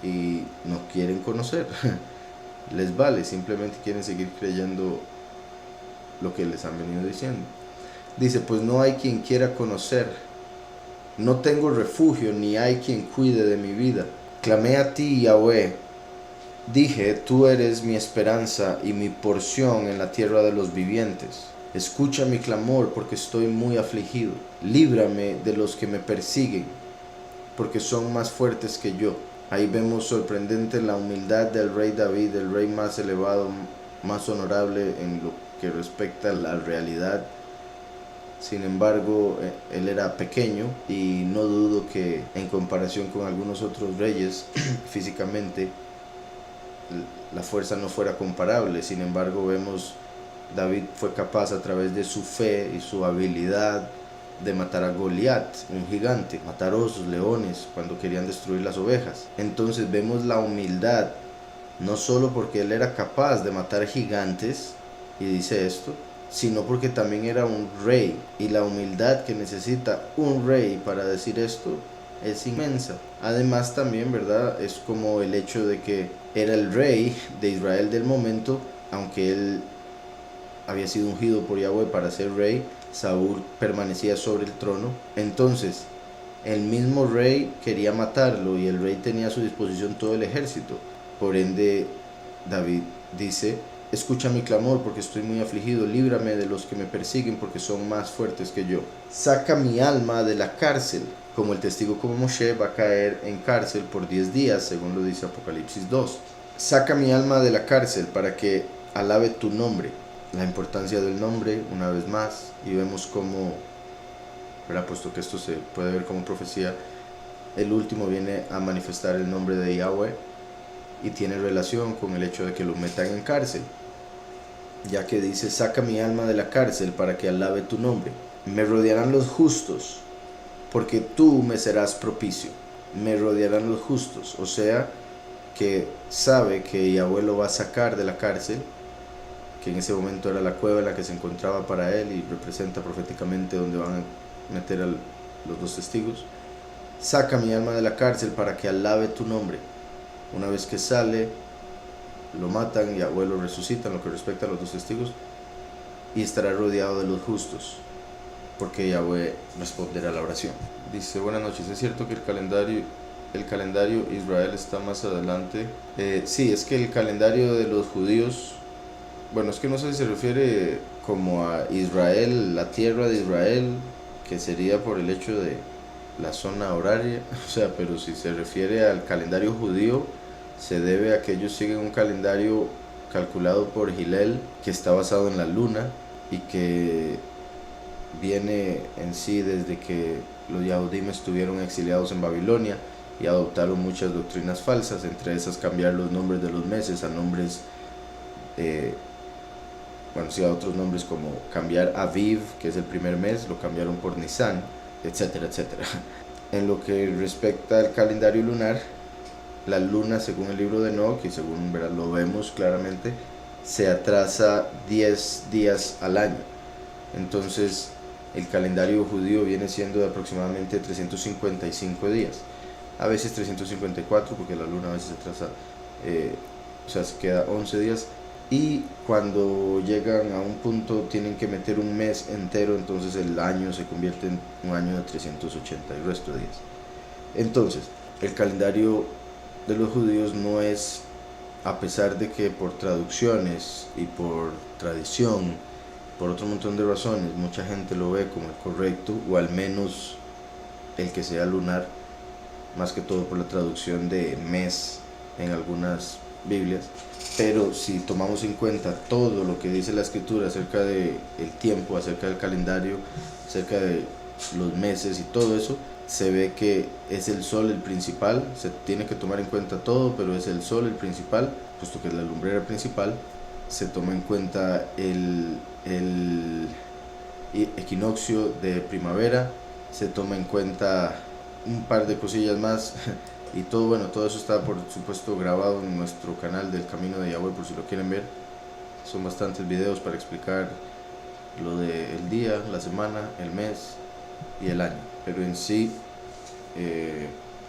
y no quieren conocer. Les vale, simplemente quieren seguir creyendo lo que les han venido diciendo. Dice, pues no hay quien quiera conocer, no tengo refugio, ni hay quien cuide de mi vida. Clamé a ti, Yahweh, Dije, tú eres mi esperanza y mi porción en la tierra de los vivientes. Escucha mi clamor porque estoy muy afligido. Líbrame de los que me persiguen, porque son más fuertes que yo. Ahí vemos sorprendente la humildad del rey David, el rey más elevado, más honorable en lo que respecta a la realidad. Sin embargo, él era pequeño y no dudo que en comparación con algunos otros reyes físicamente la fuerza no fuera comparable. Sin embargo, vemos David fue capaz a través de su fe y su habilidad de matar a Goliat, un gigante, matar osos, leones, cuando querían destruir las ovejas. Entonces vemos la humildad, no solo porque él era capaz de matar gigantes, y dice esto, sino porque también era un rey, y la humildad que necesita un rey para decir esto es inmensa. Además también, ¿verdad? Es como el hecho de que era el rey de Israel del momento, aunque él había sido ungido por Yahweh para ser rey, Saúl permanecía sobre el trono. Entonces, el mismo rey quería matarlo y el rey tenía a su disposición todo el ejército. Por ende, David dice, escucha mi clamor porque estoy muy afligido, líbrame de los que me persiguen porque son más fuertes que yo. Saca mi alma de la cárcel, como el testigo como Moshe va a caer en cárcel por 10 días, según lo dice Apocalipsis 2. Saca mi alma de la cárcel para que alabe tu nombre. La importancia del nombre, una vez más, y vemos cómo, ¿verdad? Puesto que esto se puede ver como profecía, el último viene a manifestar el nombre de Yahweh y tiene relación con el hecho de que lo metan en cárcel, ya que dice, saca mi alma de la cárcel para que alabe tu nombre. Me rodearán los justos, porque tú me serás propicio. Me rodearán los justos, o sea, que sabe que Yahweh lo va a sacar de la cárcel, que en ese momento era la cueva en la que se encontraba para él y representa proféticamente donde van a meter a los dos testigos. Saca mi alma de la cárcel para que alabe tu nombre. Una vez que sale, lo matan y Yahweh lo resucita en lo que respecta a los dos testigos y estará rodeado de los justos, porque Yahweh responderá a la oración. Dice, buenas noches, ¿es cierto que el calendario Israel está más adelante? Sí, es que el calendario de los judíos, bueno, es que no sé si se refiere como a Israel, la tierra de Israel, que sería por el hecho de la zona horaria, o sea, pero si se refiere al calendario judío, se debe a que ellos siguen un calendario calculado por Hillel, que está basado en la luna y que viene en sí desde que los Yahudim estuvieron exiliados en Babilonia y adoptaron muchas doctrinas falsas, entre esas cambiar los nombres de los meses a nombres sí, a otros nombres, como cambiar Aviv, que es el primer mes, lo cambiaron por Nisan, etcétera, etcétera. En lo que respecta al calendario lunar, la luna, según el libro de Enoch, y según lo vemos claramente, se atrasa 10 días al año. Entonces, el calendario judío viene siendo de aproximadamente 355 días. A veces 354, porque la luna a veces se atrasa, se queda 11 días. Y cuando llegan a un punto tienen que meter un mes entero, entonces el año se convierte en un año de 380 y resto de días. Entonces, el calendario de los judíos no es, a pesar de que por traducciones y por tradición, por otro montón de razones, mucha gente lo ve como el correcto, o al menos el que sea lunar, más que todo por la traducción de mes en algunas Biblias. Pero si tomamos en cuenta todo lo que dice la escritura acerca del tiempo, acerca del calendario, acerca de los meses y todo eso, se ve que es el sol el principal. Se tiene que tomar en cuenta todo, pero es el sol el principal, puesto que es la lumbrera principal. Se toma en cuenta el equinoccio de primavera, se toma en cuenta un par de cosillas más. Y todo eso está por supuesto grabado en nuestro canal del Camino de Yahweh, por si lo quieren ver. Son bastantes videos para explicar lo del día, la semana, el mes y el año. Pero en sí,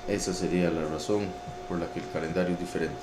esa sería la razón por la que el calendario es diferente.